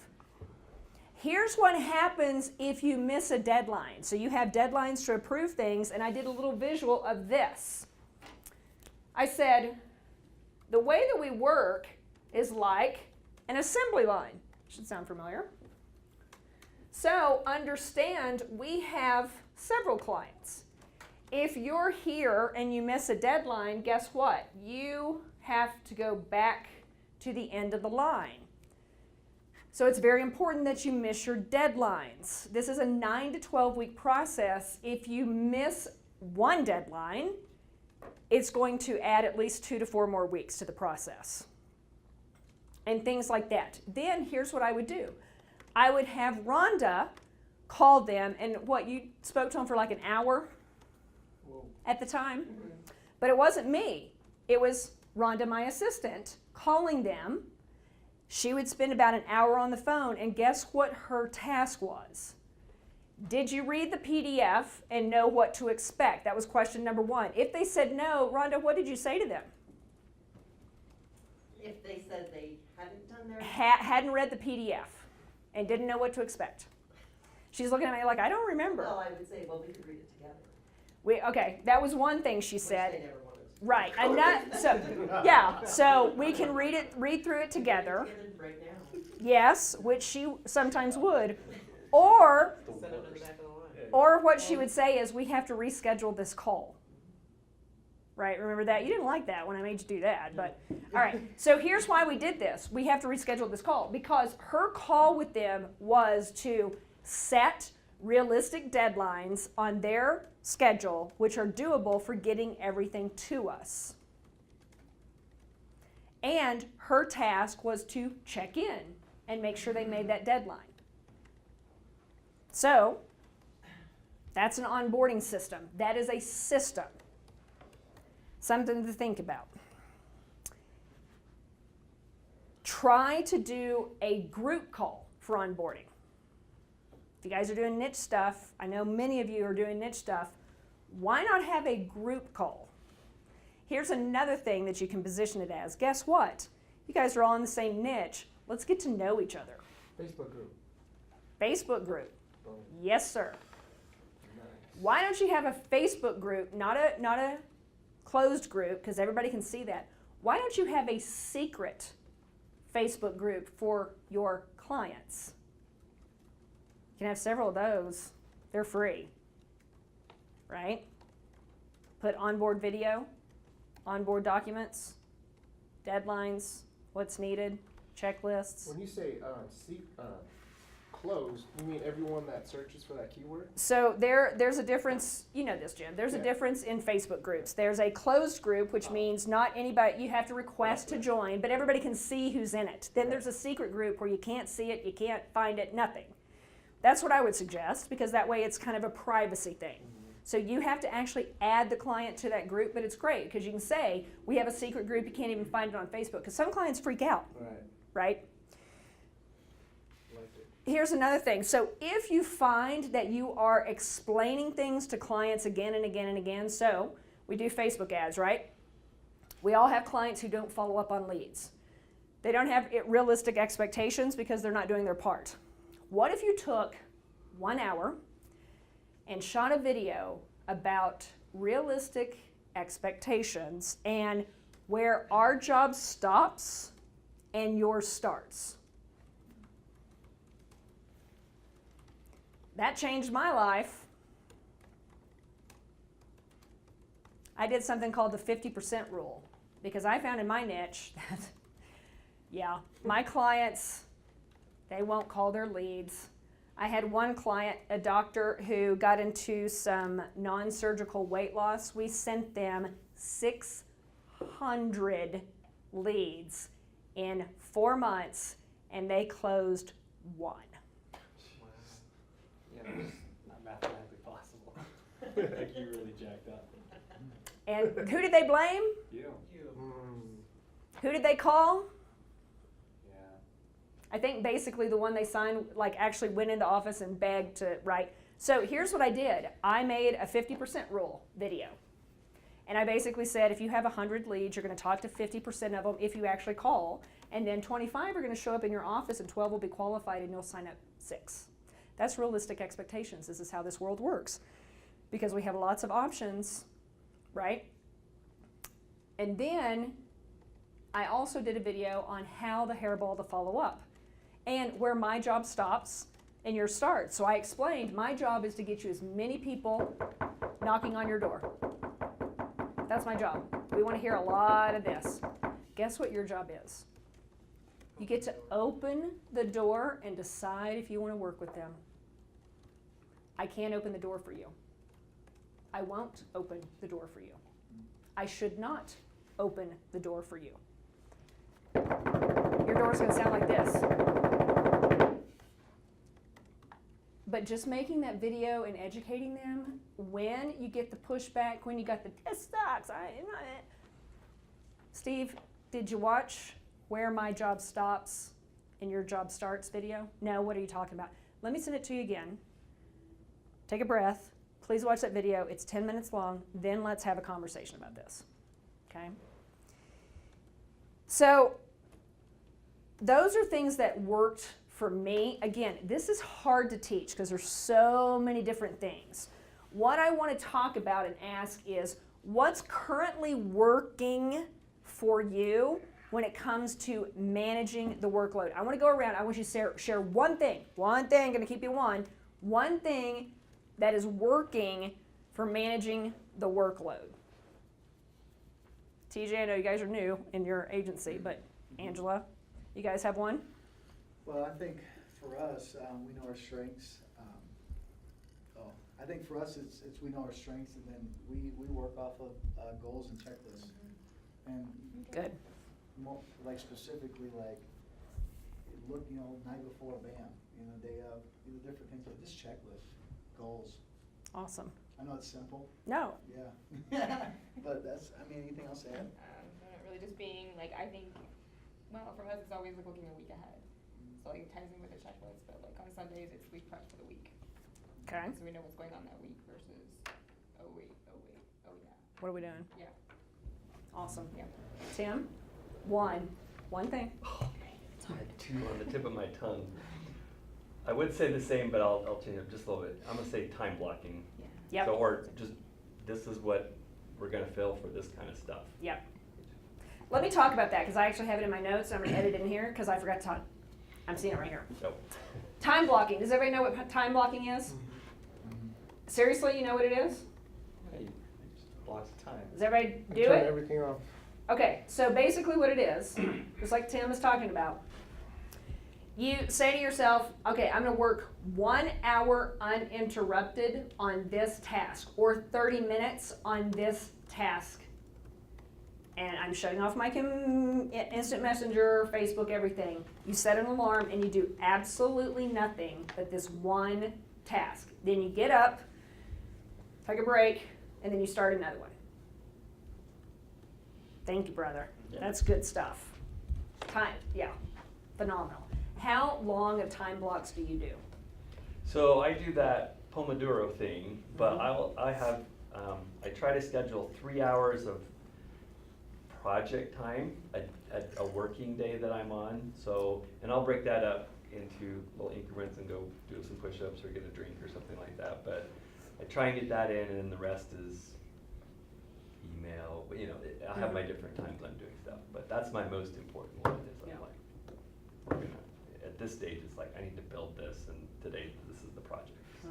Here's what happens if you miss a deadline. So you have deadlines to approve things, and I did a little visual of this. I said, the way that we work is like an assembly line. Should sound familiar. So understand, we have several clients. If you're here and you miss a deadline, guess what? You have to go back to the end of the line. So it's very important that you miss your deadlines. This is a 9 to 12 week process. If you miss one deadline, it's going to add at least 2 to 4 more weeks to the process. And things like that. Then here's what I would do. I would have Rhonda call them, and what, you spoke to them for like an hour at the time? But it wasn't me. It was Rhonda, my assistant, calling them. She would spend about an hour on the phone, and guess what her task was? Did you read the PDF and know what to expect? That was question number 1. If they said no, Rhonda, what did you say to them? If they said they hadn't done their... Hadn't read the PDF and didn't know what to expect. She's looking at me like, I don't remember. Well, I would say, well, we could read it together. Okay, that was one thing she said. Which they never wanted to. Right, and that, so, yeah, so we can read through it together. Right now. Yes, which she sometimes would. Or Set up in the back of the line. Or what she would say is, we have to reschedule this call. Right, remember that? You didn't like that when I made you do that, but all right. So here's why we did this. We have to reschedule this call because her call with them was to set realistic deadlines on their schedule, which are doable for getting everything to us. And her task was to check in and make sure they made that deadline. So that's an onboarding system. That is a system. Something to think about. Try to do a group call for onboarding. If you guys are doing niche stuff, I know many of you are doing niche stuff, why not have a group call? Here's another thing that you can position it as. Guess what? You guys are all in the same niche. Let's get to know each other. Facebook group. Facebook group. Boom. Yes, sir. Nice. Why don't you have a Facebook group, not a closed group, because everybody can see that. Why don't you have a secret Facebook group for your clients? You can have several of those. They're free, right? Put onboard video, onboard documents, deadlines, what's needed, checklists. When you say closed, you mean everyone that searches for that keyword? So there's a difference, you know this, Jim, there's a Yeah. difference in Facebook groups. There's a closed group, which means not anybody, you have to request to join, but everybody can see who's in it. Then there's a secret group where you can't see it, you can't find it, nothing. That's what I would suggest, because that way it's kind of a privacy thing. So you have to actually add the client to that group, but it's great, because you can say, we have a secret group, you can't even find it on Facebook, because some clients freak out, Right. right? Liked it. Here's another thing. So if you find that you are explaining things to clients again and again and again, so we do Facebook ads, right? We all have clients who don't follow up on leads. They don't have realistic expectations because they're not doing their part. What if you took 1 hour and shot a video about realistic expectations and where our job stops and yours starts? That changed my life. I did something called the 50% rule because I found in my niche that, yeah, my clients, they won't call their leads. I had one client, a doctor, who got into some non-surgical weight loss. We sent them 600 leads in 4 months, and they closed 1. Yeah, it's not mathematically possible. Like you really jacked up. And who did they blame? You. Who did they call? Yeah. I think basically the one they signed, like, actually went into office and begged to write. So here's what I did. I made a 50% rule video. And I basically said, if you have 100 leads, you're going to talk to 50% of them if you actually call. And then 25 are going to show up in your office and 12 will be qualified and you'll sign up 6. That's realistic expectations. This is how this world works. Because we have lots of options, right? And then I also did a video on how the hairball to follow up and where my job stops and yours starts. So I explained my job is to get you as many people knocking on your door. That's my job. We want to hear a lot of this. Guess what your job is? You get to open the door and decide if you want to work with them. I can't open the door for you. I won't open the door for you. I should not open the door for you. Your door's going to sound like this. But just making that video and educating them, when you get the pushback, when you got the, this sucks, Steve, did you watch where my job stops and your job starts video? No, what are you talking about? Let me send it to you again. Take a breath. Please watch that video. It's 10 minutes long. Then let's have a conversation about this. Okay? So those are things that worked for me. Again, this is hard to teach because there's so many different things. What I want to talk about and ask is what's currently working for you when it comes to managing the workload. I want to go around. I want you to share one thing, going to keep you one thing that is working for managing the workload. TJ, I know you guys are new in your agency, but Angela, you guys have one? Well, I think for us, we know our strengths. I think for us, it's we know our strengths, and then we work off of goals and checklists. And Good. Like specifically, like look, night before, bam, day of, different things like this checklist, goals. Awesome. I know it's simple. No. Yeah. But anything else to add? Not really, just being like, I think, well, for us, it's always like looking a week ahead. So like it ties in with the checklist, but like on Sundays, it's week prep for the week. Okay. So we know what's going on that week versus, oh yeah. What are we doing? Yeah. Awesome. Yeah. Tim, one thing. Oh, it's hard to on the tip of my tongue. I would say the same, but I'll change it just a little bit. I'm gonna say time blocking. Yep. So, or just, this is what we're gonna fill for this kind of stuff. Yep. Let me talk about that because I actually have it in my notes. I'm going to edit it in here because I forgot to talk. I'm seeing it right here. So, Time blocking. Does everybody know what time blocking is? Seriously, you know what it is? Hey, just blocks of time. Does everybody do Turn it? everything off. Okay, so basically what it is, just like Tim was talking about, You say to yourself, okay, I'm gonna work 1 hour uninterrupted on this task, or 30 minutes on this task. And I'm shutting off my instant messenger, Facebook, everything. You set an alarm and you do absolutely nothing but this one task. Then you get up, take a break, and then you start another one. Thank you, brother. Yeah. That's good stuff. Time, yeah, phenomenal. How long of time blocks do you do? So I do that Pomodoro thing, but Mhm. I try to schedule 3 hours of project time, a working day that I'm on. So, and I'll break that up into little increments and go do some push-ups or get a drink or something like that. But I try and get that in, and then the rest is email. You know, I have my different times I'm doing stuff, but that's my most important one. Is Yeah. I'm like, we're gonna, at this stage, it's like I need to build this, and today this is the project. So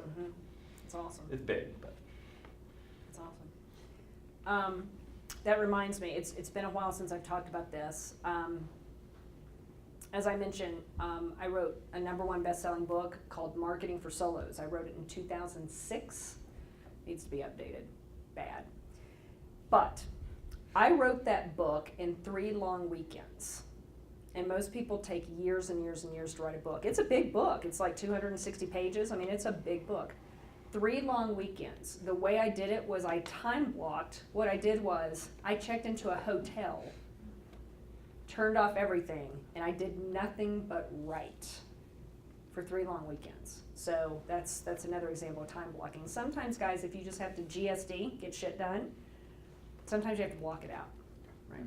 It's awesome. it's big, but. That's awesome. That reminds me, it's been a while since I've talked about this. As I mentioned, I wrote a #1 best-selling book called Marketing for Solos. I wrote it in 2006. Needs to be updated. Bad. But I wrote that book in 3 long weekends. And most people take years and years and years to write a book. It's a big book. It's like 260 pages. I mean, it's a big book. 3 long weekends. The way I did it was I time blocked. What I did was I checked into a hotel, turned off everything, and I did nothing but write for 3 long weekends. So that's another example of time blocking. Sometimes, guys, if you just have to GSD, get shit done, sometimes you have to block it out. Right?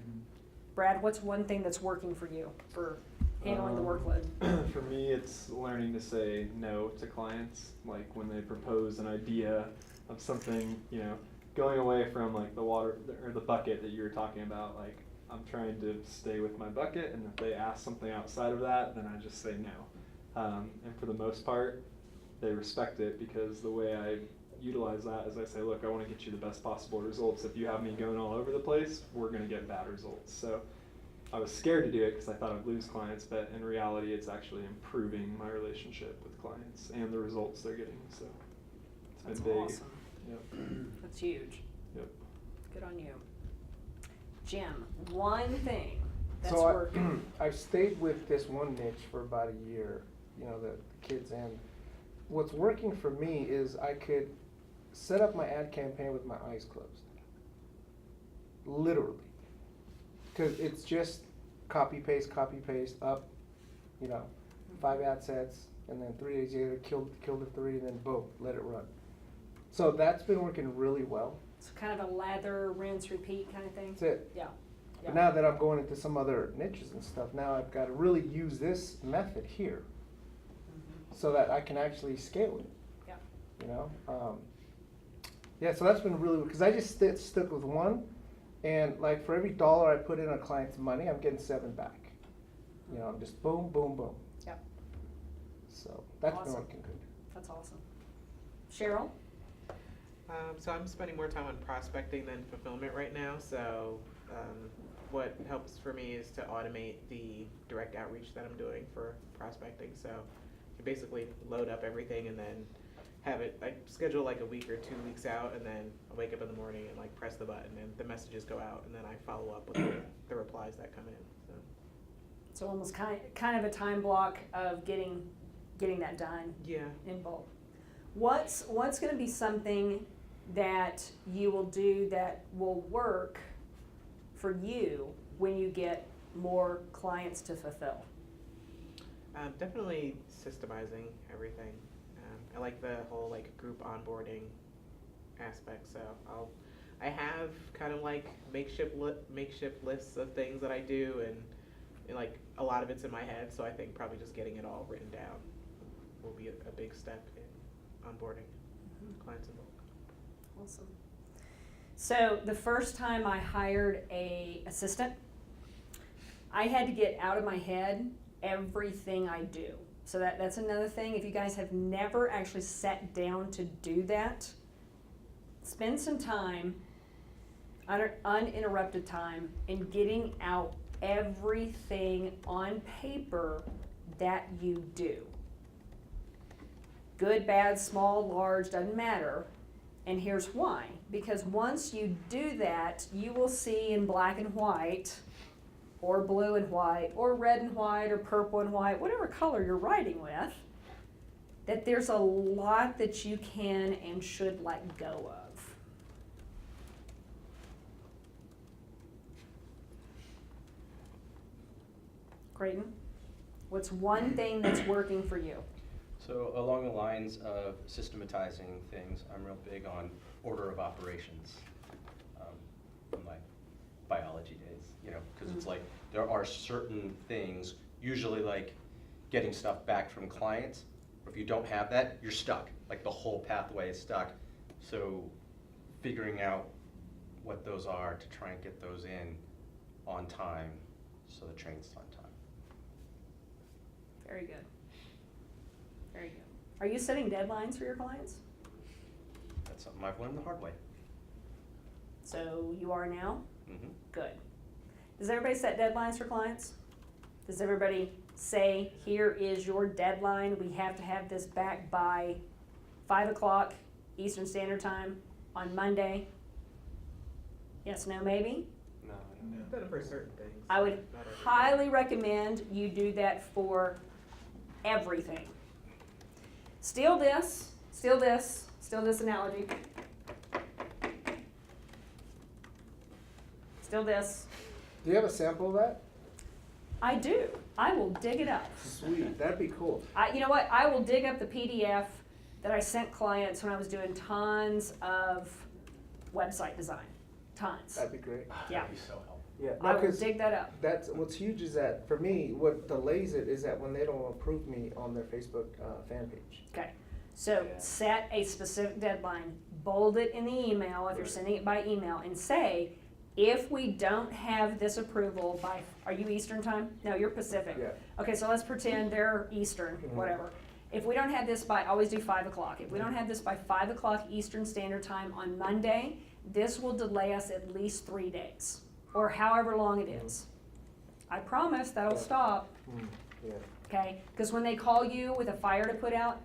Brad, what's one thing that's working for you for handling the workload? For me, it's learning to say no to clients. Like when they propose an idea of something, you know, going away from like the water or the bucket that you were talking about. Like I'm trying to stay with my bucket, and if they ask something outside of that, then I just say no. And for the most part, they respect it because the way I utilize that is I say, look, I want to get you the best possible results. If you have me going all over the place, we're going to get bad results. So I was scared to do it because I thought I'd lose clients, but in reality, it's actually improving my relationship with clients and the results they're getting. So it's been big. Awesome. Yep. That's huge. Yep. Good on you. Jim, one thing that's So working. I've stayed with this one niche for about a year, you know, the kids, and what's working for me is I could set up my ad campaign with my eyes closed. Literally. Because it's just copy paste, up, you know, 5 ad sets, and then 3 days later, kill the 3, and then boom, let it run. So that's been working really well. It's kind of a lather, rinse, repeat kind of thing. That's it. Yeah. But now that I'm going into some other niches and stuff, now I've got to really use this method here so that I can actually scale it. Yeah. You know? Yeah, so that's been really, because I just stuck with one, and like for every $1 I put in a client's money, I'm getting 7 back. You know, I'm just boom, boom, boom. Yep. So that's Awesome. been working good. That's awesome. Cheryl? So I'm spending more time on prospecting than fulfillment right now. So what helps for me is to automate the direct outreach that I'm doing for prospecting. So you basically load up everything and then have it, I schedule like a week or 2 weeks out, and then I wake up in the morning and like press the button and the messages go out, and then I follow up with the replies that come in. So almost kind of a time block of getting that done Yeah. in bulk. What's going to be something that you will do that will work for you when you get more clients to fulfill? Definitely systemizing everything. I like the whole like group onboarding aspect. So I have kind of like makeshift lists of things that I do, and like a lot of it's in my head. So I think probably just getting it all written down will be a big step in onboarding clients in bulk. Awesome. So the first time I hired a assistant, I had to get out of my head everything I do. So that's another thing. If you guys have never actually sat down to do that, spend some time, uninterrupted time, in getting out everything on paper that you do. Good, bad, small, large, doesn't matter. And here's why. Because once you do that, you will see in black and white, or blue and white, or red and white, or purple and white, whatever color you're writing with, that there's a lot that you can and should let go of. Creighton, what's one thing that's working for you? So along the lines of systematizing things, I'm real big on order of operations from my biology days, you know, because it's like there are certain things, usually like getting stuff back from clients. If you don't have that, you're stuck. Like the whole pathway is stuck. So figuring out what those are to try and get those in on time so the train's on time. Very good. Very good. Are you setting deadlines for your clients? That's something I've learned the hard way. So you are now? Mm-hmm. Good. Does everybody set deadlines for clients? Does everybody say, here is your deadline, we have to have this back by 5 o'clock Eastern Standard Time on Monday? Yes, no, maybe? No, No. Better for certain things. I would Not everything. highly recommend you do that for everything. Steal this analogy. Steal this. Do you have a sample of that? I do. I will dig it up. Sweet, that'd be cool. You know what? I will dig up the PDF that I sent clients when I was doing tons of website design. Tons. That'd be great. Yeah. That'd be so helpful. Yeah, I no, will 'cause dig that up. that's what's huge is that for me, what delays it is that when they don't approve me on their Facebook fan page. Okay. So Yeah. set a specific deadline. Bold it in the email if you're sending it by email and say, if we don't have this approval by, are you Eastern time? No, you're Pacific. Yeah. Okay, so let's pretend they're Eastern, Mhm. whatever. If we don't have this by, always do 5 o'clock. If we don't have this by 5 o'clock Eastern Standard Time on Monday, this will delay us at least 3 days, or however long it is. I promise that'll Yeah. stop, Yeah. okay? Because when they call you with a fire to put out,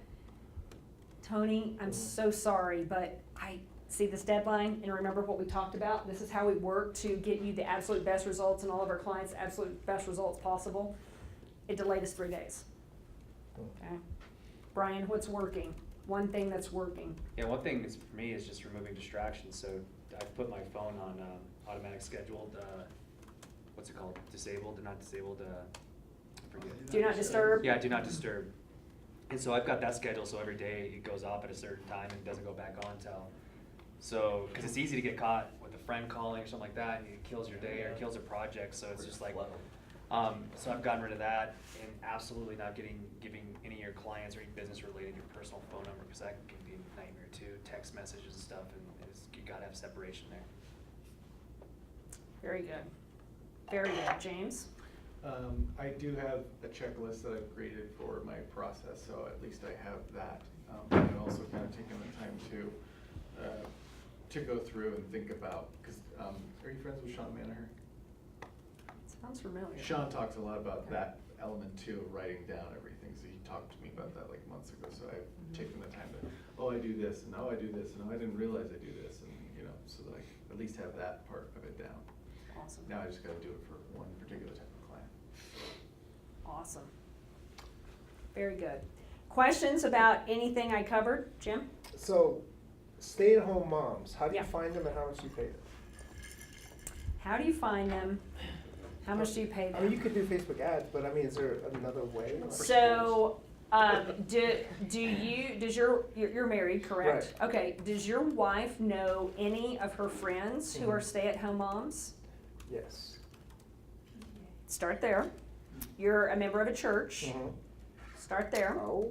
Tony, I'm so sorry, but I see this deadline and remember what we talked about. This is how we work to get you the absolute best results and all of our clients the absolute best results possible. It delayed us 3 days. Okay. Brian, what's working? One thing that's working. Yeah, one thing is for me is just removing distractions. So I've put my phone on automatic scheduled, what's it called? Disabled, not disabled, I forget. Do not disturb. Yeah, do not disturb. And so I've got that schedule, so every day it goes off at a certain time and doesn't go back on till. So, because it's easy to get caught with a friend calling or something like that, and it kills your day or it kills a project. So it's just like, so I've gotten rid of that and absolutely not giving any of your clients or any business related your personal phone number, because that can be a nightmare too. Text messages and stuff, and you gotta have separation there. Very good. Very good. James? I do have a checklist that I've created for my process, so at least I have that. And I've also kind of taken the time to go through and think about, because, are you friends with Sean Manaher? Sounds familiar. Sean talks a lot about that element too, of writing down everything, so he talked to me about that like months ago, so I've taken the time to, oh, I do this, and oh, I do this, and oh, I didn't realize I do this, and, you know, so that I can at least have that part of it down. Awesome. Now I just gotta do it for one particular type of client. Awesome. Very good. Questions about anything I covered? Jim? So, stay-at-home moms, how do you Yeah. find them and how much do you pay them? How do you find them? How much do you pay I mean, you them? could do Facebook ads, but I mean, is there another way? So, you're married, correct? Okay, does your wife know any of her friends who are stay-at-home moms? Yes. Start there. You're a member of a church. Mhm. Start there. Oh,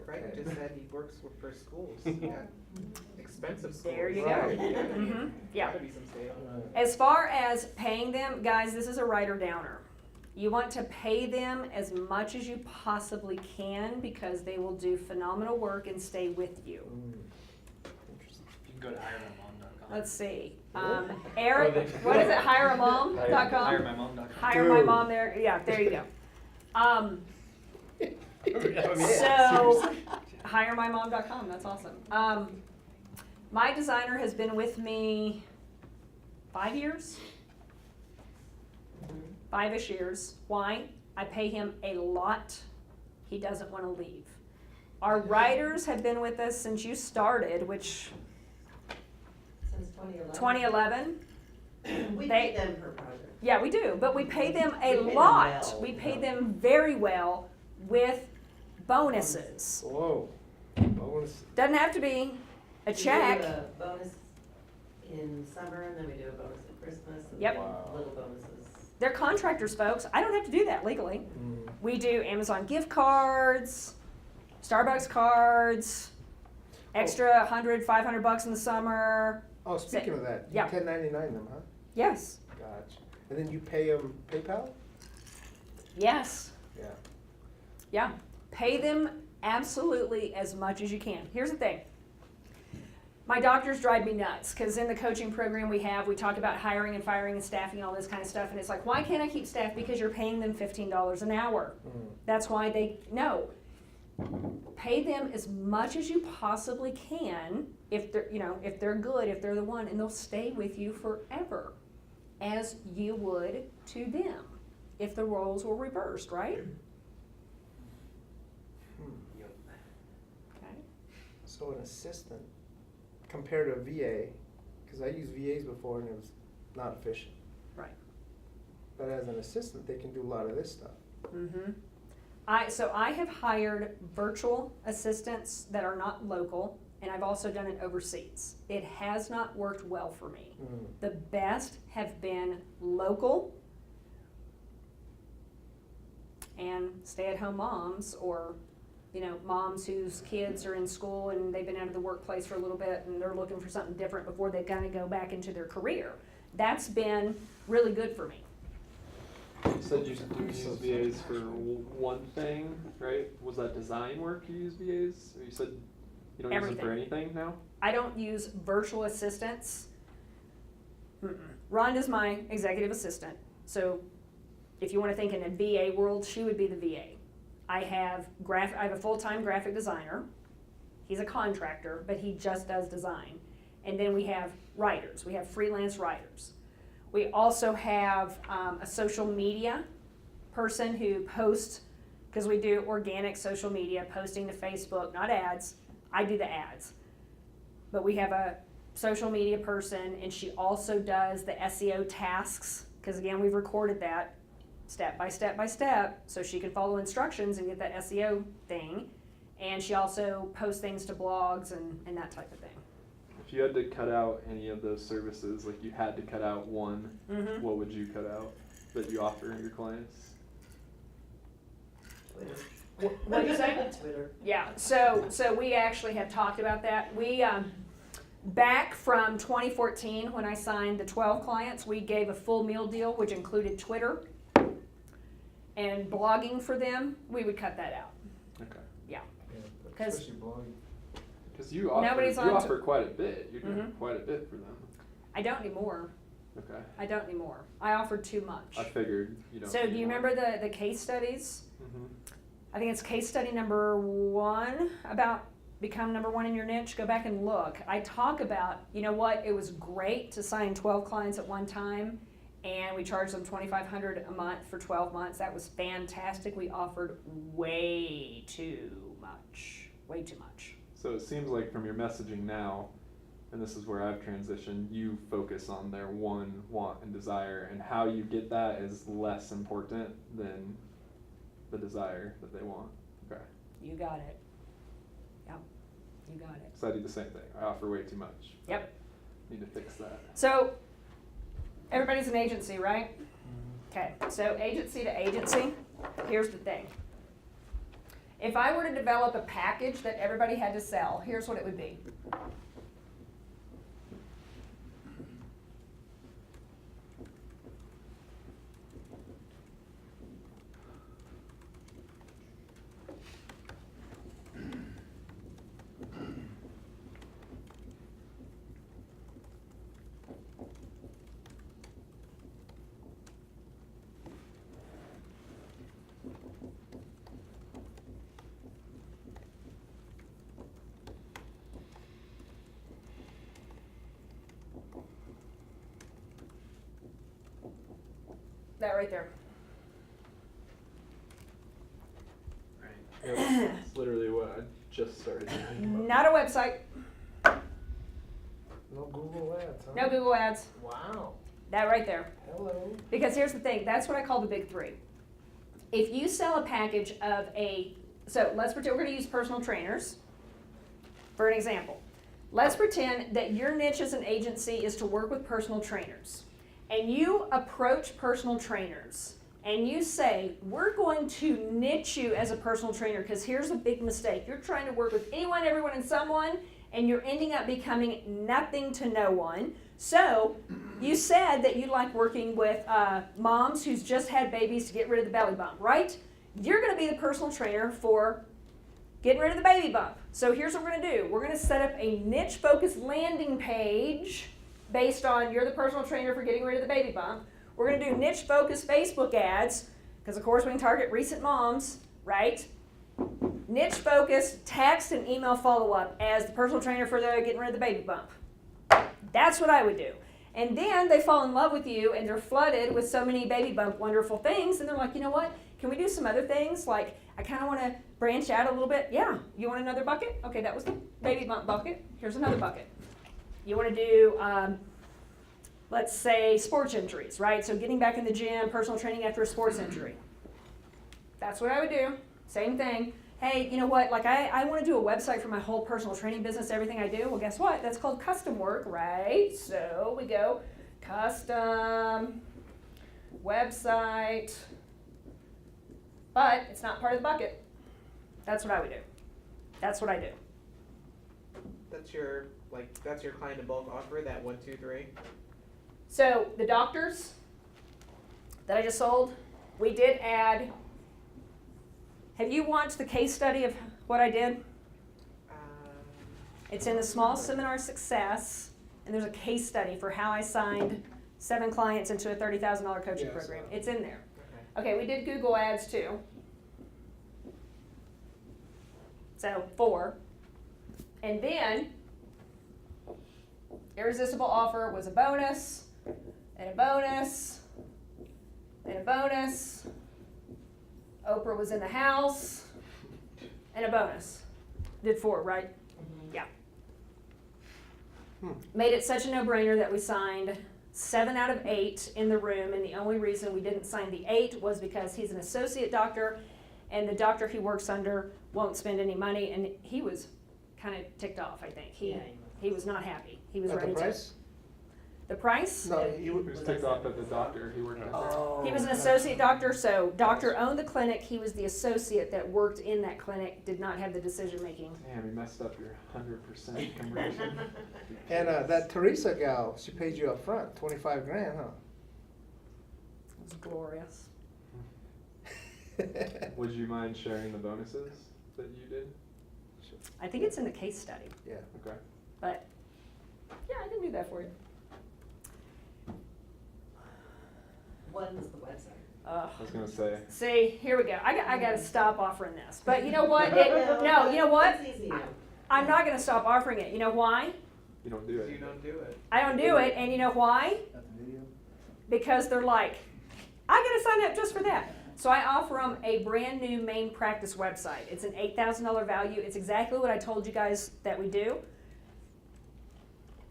Frank okay. just said he works for schools, yeah, expensive schools. There you go. Right. Mhm. Yeah. Gotta be some stay-at-home. As far as paying them, guys, this is a writer-downer. You want to pay them as much as you possibly can because they will do phenomenal work and stay with you. Interesting. You can go to hiremymom.com. Let's see. Eric, what is it? Hireamom.com? Hiremymom.com. Hire my mom there. Yeah, there you go. So, hiremymom.com, that's awesome. My designer has been with me 5 years, 5-ish years. Why? I pay him a lot. He doesn't want to leave. Our writers have been with us since you started, which Since 2011. 2011. We They- pay them per project. Yeah, we do, but we pay them a We pay them lot. well. We pay them very well with bonuses. Whoa. Bonus. Doesn't have to be a check. We do a bonus in summer, and then we do a bonus at Christmas, and Yep. Wow. little bonuses. They're contractors, folks. I don't have to do that legally. Mm. We do Amazon gift cards, Starbucks cards, extra 100, 500 bucks in the summer. Oh, speaking of that, you Yeah. 1099 them, huh? Yes, Gotcha. And then you pay them PayPal? yes, Yeah. yeah. Pay them absolutely as much as you can. Here's the thing. My doctors drive me nuts because in the coaching program we talk about hiring and firing and staffing and all this kind of stuff. And it's like, why can't I keep staff? Because you're paying them $15 an hour. Mm. That's why no. Pay them as much as you possibly can if they're good, if they're the one, and they'll stay with you forever, as you would to them if the roles were reversed, right? Okay. So an assistant compared to a VA, because I used VAs before and it was not efficient. Right. But as an assistant, they can do a lot of this stuff. Mm-hmm. So I have hired virtual assistants that are not local, and I've also done it overseas. It has not worked well for me. Mm. The best have been local and stay-at-home moms, or moms whose kids are in school and they've been out of the workplace for a little bit and they're looking for something different before they kind of go back into their career. That's been really good for me. You said you use VAs for one thing, right? Was that design work you use VAs? Or you said you don't use them for anything now? I don't use virtual assistants. Rhonda's my executive assistant. So if you want to think in a VA world, she would be the VA. I have a full-time graphic designer. He's a contractor, but he just does design. And then we have writers. We have freelance writers. We also have a social media person who posts, because we do organic social media, posting to Facebook, not ads. I do the ads. But we have a social media person, and she also does the SEO tasks, because again, we've recorded that step by step by step, so she can follow instructions and get that SEO thing. And she also posts things to blogs and that type of thing. If you had to cut out any of those services, like you had to cut out one, Mm-hmm. what would you cut out that you offer your clients? Twitter. What did you say? Twitter. Yeah, so we actually have talked about that. We, back from 2014, when I signed the 12 clients, we gave a full meal deal, which included Twitter and blogging for them. We would cut that out. Okay. Yeah. Yeah, 'Cause- especially blogging. Because you Nobody's on offer quite a bit. You're doing Mhm. quite a bit for them. I don't anymore. Okay. I don't anymore. I offered too much. I figured you don't. So do you remember the case studies? Mm-hmm. I think it's case study number 1 about become number 1 in your niche. Go back and look. I talk about, you know what, it was great to sign 12 clients at one time, and we charged them $2,500 a month for 12 months. That was fantastic. We offered way too much. Way too much. So it seems like from your messaging now, and this is where I've transitioned, you focus on their one want and desire, and how you get that is less important than the desire that they want. Okay. You got it. Yep. You got it. So I do the same thing. I offer way too much. Yep. Need to fix that. So everybody's an agency, right? Okay, so agency to agency, here's the thing. If I were to develop a package that everybody had to sell, here's what it would be. that right there. Yep, it's literally what I just started doing. Not a website, No Google ads, huh? no Google ads, Wow. that right there. Hello. Because here's the thing, that's what I call the big three. If you sell a package of so let's pretend we're gonna use personal trainers for an example. Let's pretend that your niche as an agency is to work with personal trainers. And you approach personal trainers and you say, we're going to niche you as a personal trainer, because here's a big mistake. You're trying to work with anyone, everyone, and someone, and you're ending up becoming nothing to no one. So you said that you like working with moms who's just had babies to get rid of the belly bump, right? You're going to be the personal trainer for getting rid of the baby bump. So here's what we're going to do. We're going to set up a niche-focused landing page based on you're the personal trainer for getting rid of the baby bump. We're going to do niche-focused Facebook ads, because of course we can target recent moms, right? Niche-focused text and email follow-up as the personal trainer for getting rid of the baby bump. That's what I would do. And then they fall in love with you and they're flooded with so many baby bump wonderful things, and they're like, you know what? Can we do some other things? Like, I kind of want to branch out a little bit. Yeah. You want another bucket? Okay, that was the baby bump bucket. Here's another bucket. You want to do, let's say, sports injuries, right? So getting back in the gym, personal training after a sports injury. That's what I would do. Same thing. Hey, you know what? Like, I want to do a website for my whole personal training business, everything I do. Well, guess what? That's called custom work, right? So we go custom website, but it's not part of the bucket. That's what I would do. That's what I do. That's your client in bulk offer, that 1, 2, 3. So the doctors that I just sold, we did add. Have you watched the case study of what I did? It's in the Small Seminar Success, and there's a case study for how I signed 7 clients into a $30,000 coaching program. It's in there. Okay, we did Google ads too. So 4. And then irresistible offer was a bonus, and a bonus, and a bonus. Oprah was in the house, and a bonus. Did 4, right? Yeah. Made it such a no-brainer that we signed 7 out of 8 in the room, and the only reason we didn't sign the 8 was because he's an associate doctor, and the doctor he works under won't spend any money, and he was kind of ticked off, I think. He was not happy. He was ready the price? to. The price? No, He was ticked off at the doctor he worked under. Oh. He was an associate doctor, so doctor owned the clinic. He was the associate that worked in that clinic, did not have the decision making. Damn, you messed up your 100% conversion. And that Teresa gal, she paid you up front, $25,000, huh? It was glorious. Would you mind sharing the bonuses that you did? I think it's in the case study, Yeah. Okay. but yeah, I can do that for you. What is the website? I was gonna say. See, here we go. I got to stop offering this. But you know what? No, you know what? It's easy now. I'm not going to stop offering it. You know why? You don't do it. You don't do it. I don't do it, and you know why? Got the video? Because they're like, I got to sign up just for that. So I offer them a brand new main practice website. It's an $8,000 value. It's exactly what I told you guys that we do.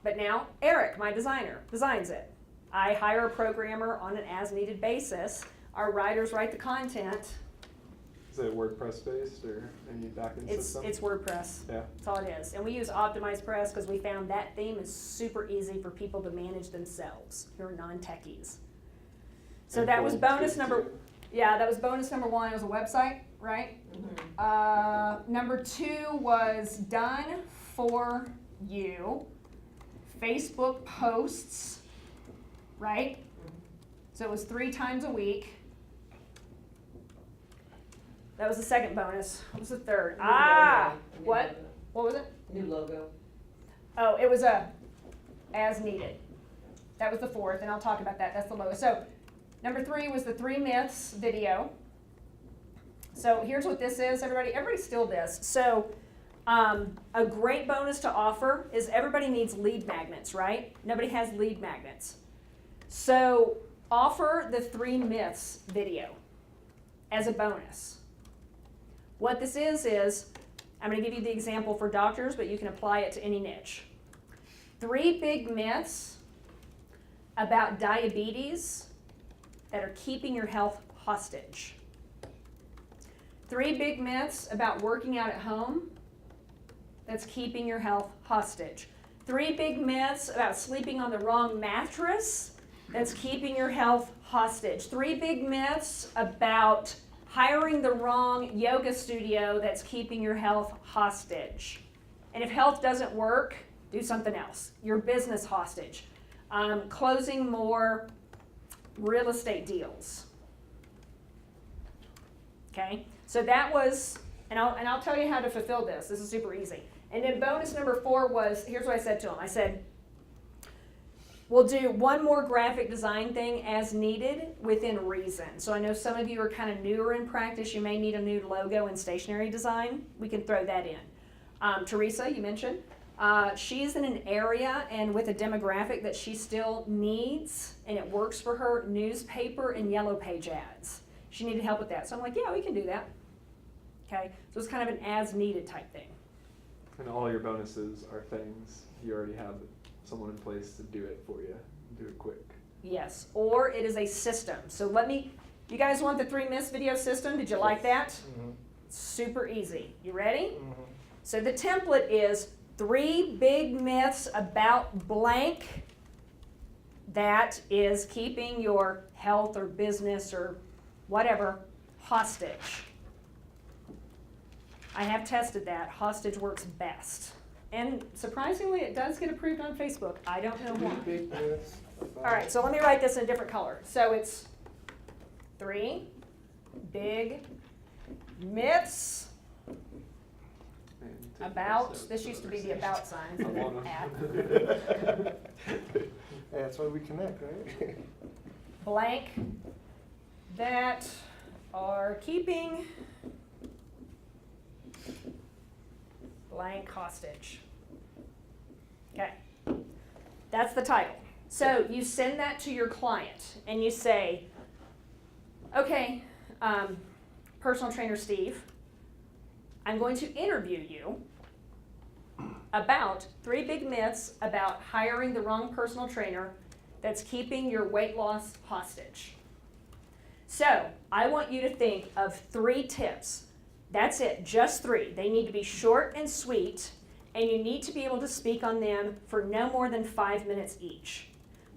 But now Eric, my designer, designs it. I hire a programmer on an as-needed basis. Our writers write the content. Is it WordPress based or any backend system? It's WordPress. Yeah. That's all it is. And we use Optimized Press because we found that theme is super easy for people to manage themselves who are non-techies. So And that was Gold bonus too, number. too. Yeah, that was bonus number 1. It was a website, right? Number 2 was done for you. Facebook posts, right? So it was 3 times a week. That was the second bonus. What was the third? New logo. New What? logo. What was it? New logo. Oh, it was a as needed. That was the 4th, and I'll talk about that. That's the lowest. So number 3 was the 3 myths video. So here's what this is, everybody. Everybody steal this. So a great bonus to offer is everybody needs lead magnets, right? Nobody has lead magnets. So offer the 3 myths video as a bonus. What this is I'm going to give you the example for doctors, but you can apply it to any niche. 3 big myths about diabetes that are keeping your health hostage. 3 big myths about working out at home that's keeping your health hostage. 3 big myths about sleeping on the wrong mattress that's keeping your health hostage. 3 big myths about hiring the wrong yoga studio that's keeping your health hostage. And if health doesn't work, do something else. Your business hostage. Closing more real estate deals. Okay, so that was, and I'll tell you how to fulfill this. This is super easy. And then bonus number 4 was, here's what I said to him. I said, we'll do one more graphic design thing as needed within reason. So I know some of you are kind of newer in practice. You may need a new logo and stationery design. We can throw that in. Teresa, you mentioned. She's in an area and with a demographic that she still needs, and it works for her, newspaper and yellow page ads. She needed help with that. So I'm like, yeah, we can do that. Okay, so it's kind of an as needed type thing. And all your bonuses are things you already have someone in place to do it for you. Do it quick. Yes, or it is a system. So you guys want the 3 myths video system? Did you like that? Mm-hmm. Super easy. You ready? Mm-hmm. So the template is 3 big myths about blank that is keeping your health or business or whatever hostage. I have tested that. Hostage works best. And surprisingly, it does get approved on Facebook. I don't know why. 3 big myths about- All right, so let me write this in a different color. So it's 3 big myths And take about, notes this of used to be the about sign. I So wanna- at Hey, that's why we connect, right? blank that are keeping blank hostage. Okay, that's the title. So you send that to your client and you say, okay, personal trainer Steve, I'm going to interview you about 3 big myths about hiring the wrong personal trainer that's keeping your weight loss hostage. So I want you to think of 3 tips. That's it, just 3. They need to be short and sweet, and you need to be able to speak on them for no more than 5 minutes each.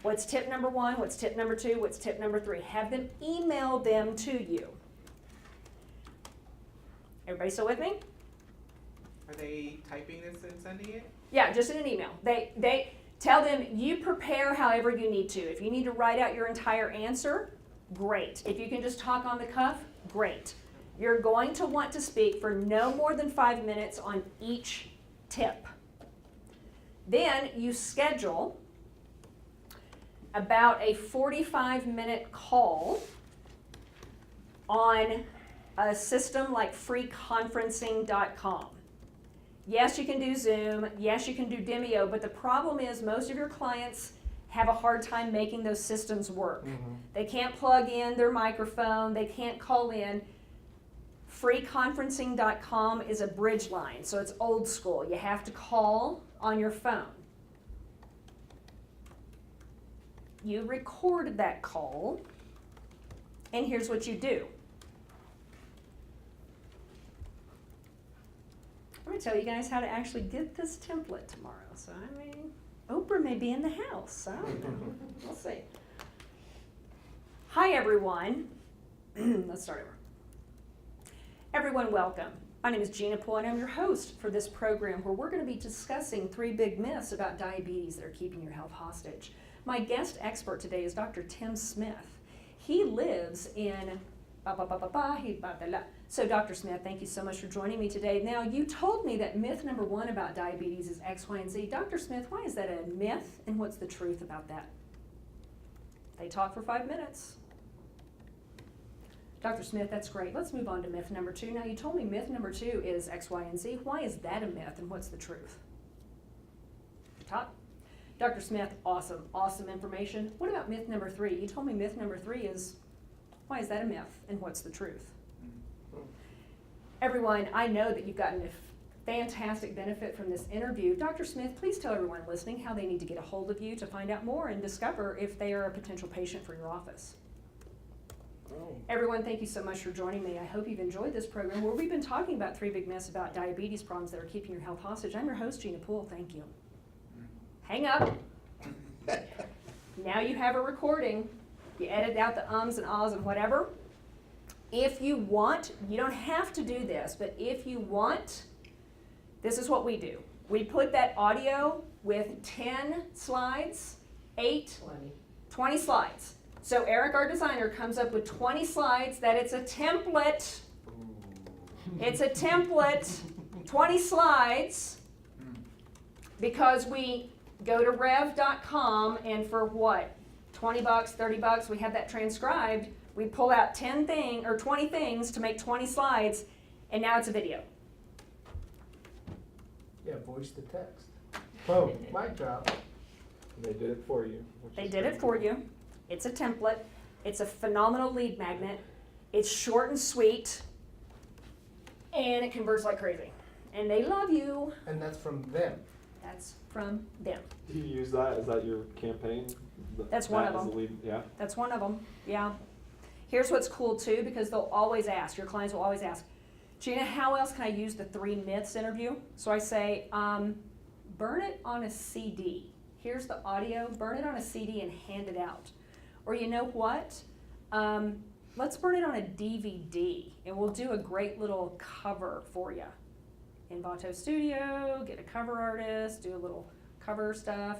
What's tip number 1? What's tip number 2? What's tip number 3? Have them email them to you. Everybody still with me? Are they typing this and sending it? Yeah, just in an email. They tell them you prepare however you need to. If you need to write out your entire answer, great. If you can just talk on the cuff, great. You're going to want to speak for no more than 5 minutes on each tip. Then you schedule about a 45-minute call on a system like freeconferencing.com. Yes, you can do Zoom. Yes, you can do Demio, but the problem is most of your clients have a hard time making those systems work. Mm-hmm. They can't plug in their microphone. They can't call in. Freeconferencing.com is a bridge line, so it's old school. You have to call on your phone. You record that call, and here's what you do. I'm going to tell you guys how to actually get this template tomorrow. So, I mean, Oprah may be in the house. I don't know. We'll see. Hi, everyone. Let's start over. Everyone, welcome. My name is Gina Poole, and I'm your host for this program where we're going to be discussing 3 big myths about diabetes that are keeping your health hostage. My guest expert today is Dr. Tim Smith. He lives in So Dr. Smith, thank you so much for joining me today. Now, you told me that myth number 1 about diabetes is X, Y, and Z. Dr. Smith, why is that a myth, and what's the truth about that? They talk for 5 minutes. Dr. Smith, that's great. Let's move on to myth number 2. Now, you told me myth number 2 is X, Y, and Z. Why is that a myth, and what's the truth? Talk. Dr. Smith, awesome information. What about myth number 3? You told me myth number 3 is, why is that a myth and what's the truth? Everyone, I know that you've gotten a fantastic benefit from this interview. Dr. Smith, please tell everyone listening how they need to get a hold of you to find out more and discover if they are a potential patient for your office. Everyone, thank you so much for joining me. I hope you've enjoyed this program where we've been talking about 3 big myths about diabetes problems that are keeping your health hostage. I'm your host, Gina Poole. Thank you. Hang up. Now you have a recording. You edit out the ums and ahs and whatever. If you want, you don't have to do this, but if you want, this is what we do. We put that audio with 10 slides, 20 slides. So Eric, our designer, comes up with 20 slides that it's a template. It's a template, 20 slides, because we go to rev.com and for what, 20 bucks, 30 bucks, we have that transcribed. We pull out 20 things to make 20 slides, and now it's a video. Yeah, voice to text. Boom, mic drop. They did it for you. They did it for you. It's a template. It's a phenomenal lead magnet. It's short and sweet, and it converts like crazy. And they love you. And that's from them. That's from them. Do you use that? Is that your campaign? That's one That of as a them. lead- yeah. That's one of them, yeah. Here's what's cool too, because they'll always ask, your clients will always ask, Gina, how else can I use the 3 myths interview? So I say, burn it on a CD. Here's the audio, burn it on a CD and hand it out. Or you know what? Let's burn it on a DVD and we'll do a great little cover for you. Envato Studio, get a cover artist, do a little cover stuff.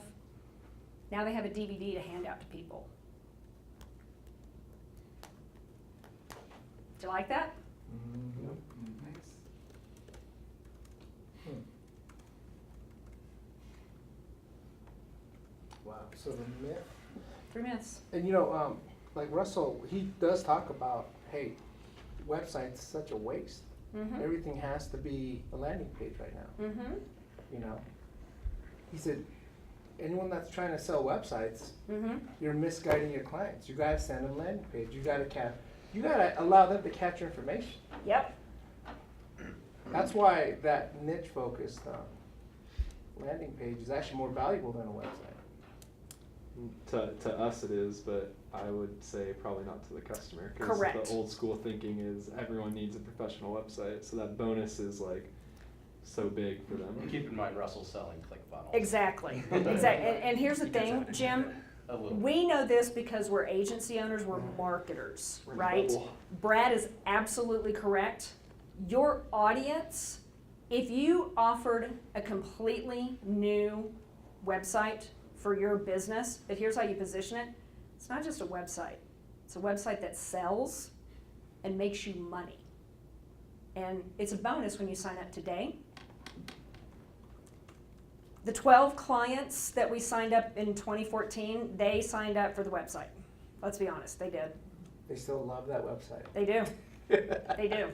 Now they have a DVD to hand out to people. Do you like that? Nice. Wow. So the myth. 3 myths. And you know, like Russell, he does talk about, hey, website's such a waste. Mm-hmm. Everything has to be a landing page right now. Mm-hmm. You know, he said, anyone that's trying to sell websites, Mm-hmm. you're misguiding your clients. You gotta send them a landing page. You gotta allow them to catch your information. Yep. That's why that niche focused landing page is actually more valuable than a website. To us it is, but I would say probably not to the customer. 'Cause Correct. the old school thinking is everyone needs a professional website, so that bonus is like so big for them. And keep in mind, Russell's selling ClickFunnels. Exactly. Exactly. And here's the You guys thing, have Jim. A little. We know this because we're agency owners, we're marketers, We're in the right? bubble. Brad is absolutely correct. Your audience, if you offered a completely new website for your business, but here's how you position it, it's not just a website. It's a website that sells and makes you money. And it's a bonus when you sign up today. The 12 clients that we signed up in 2014, they signed up for the website. Let's be honest, they did. They still love that website. They do. They do.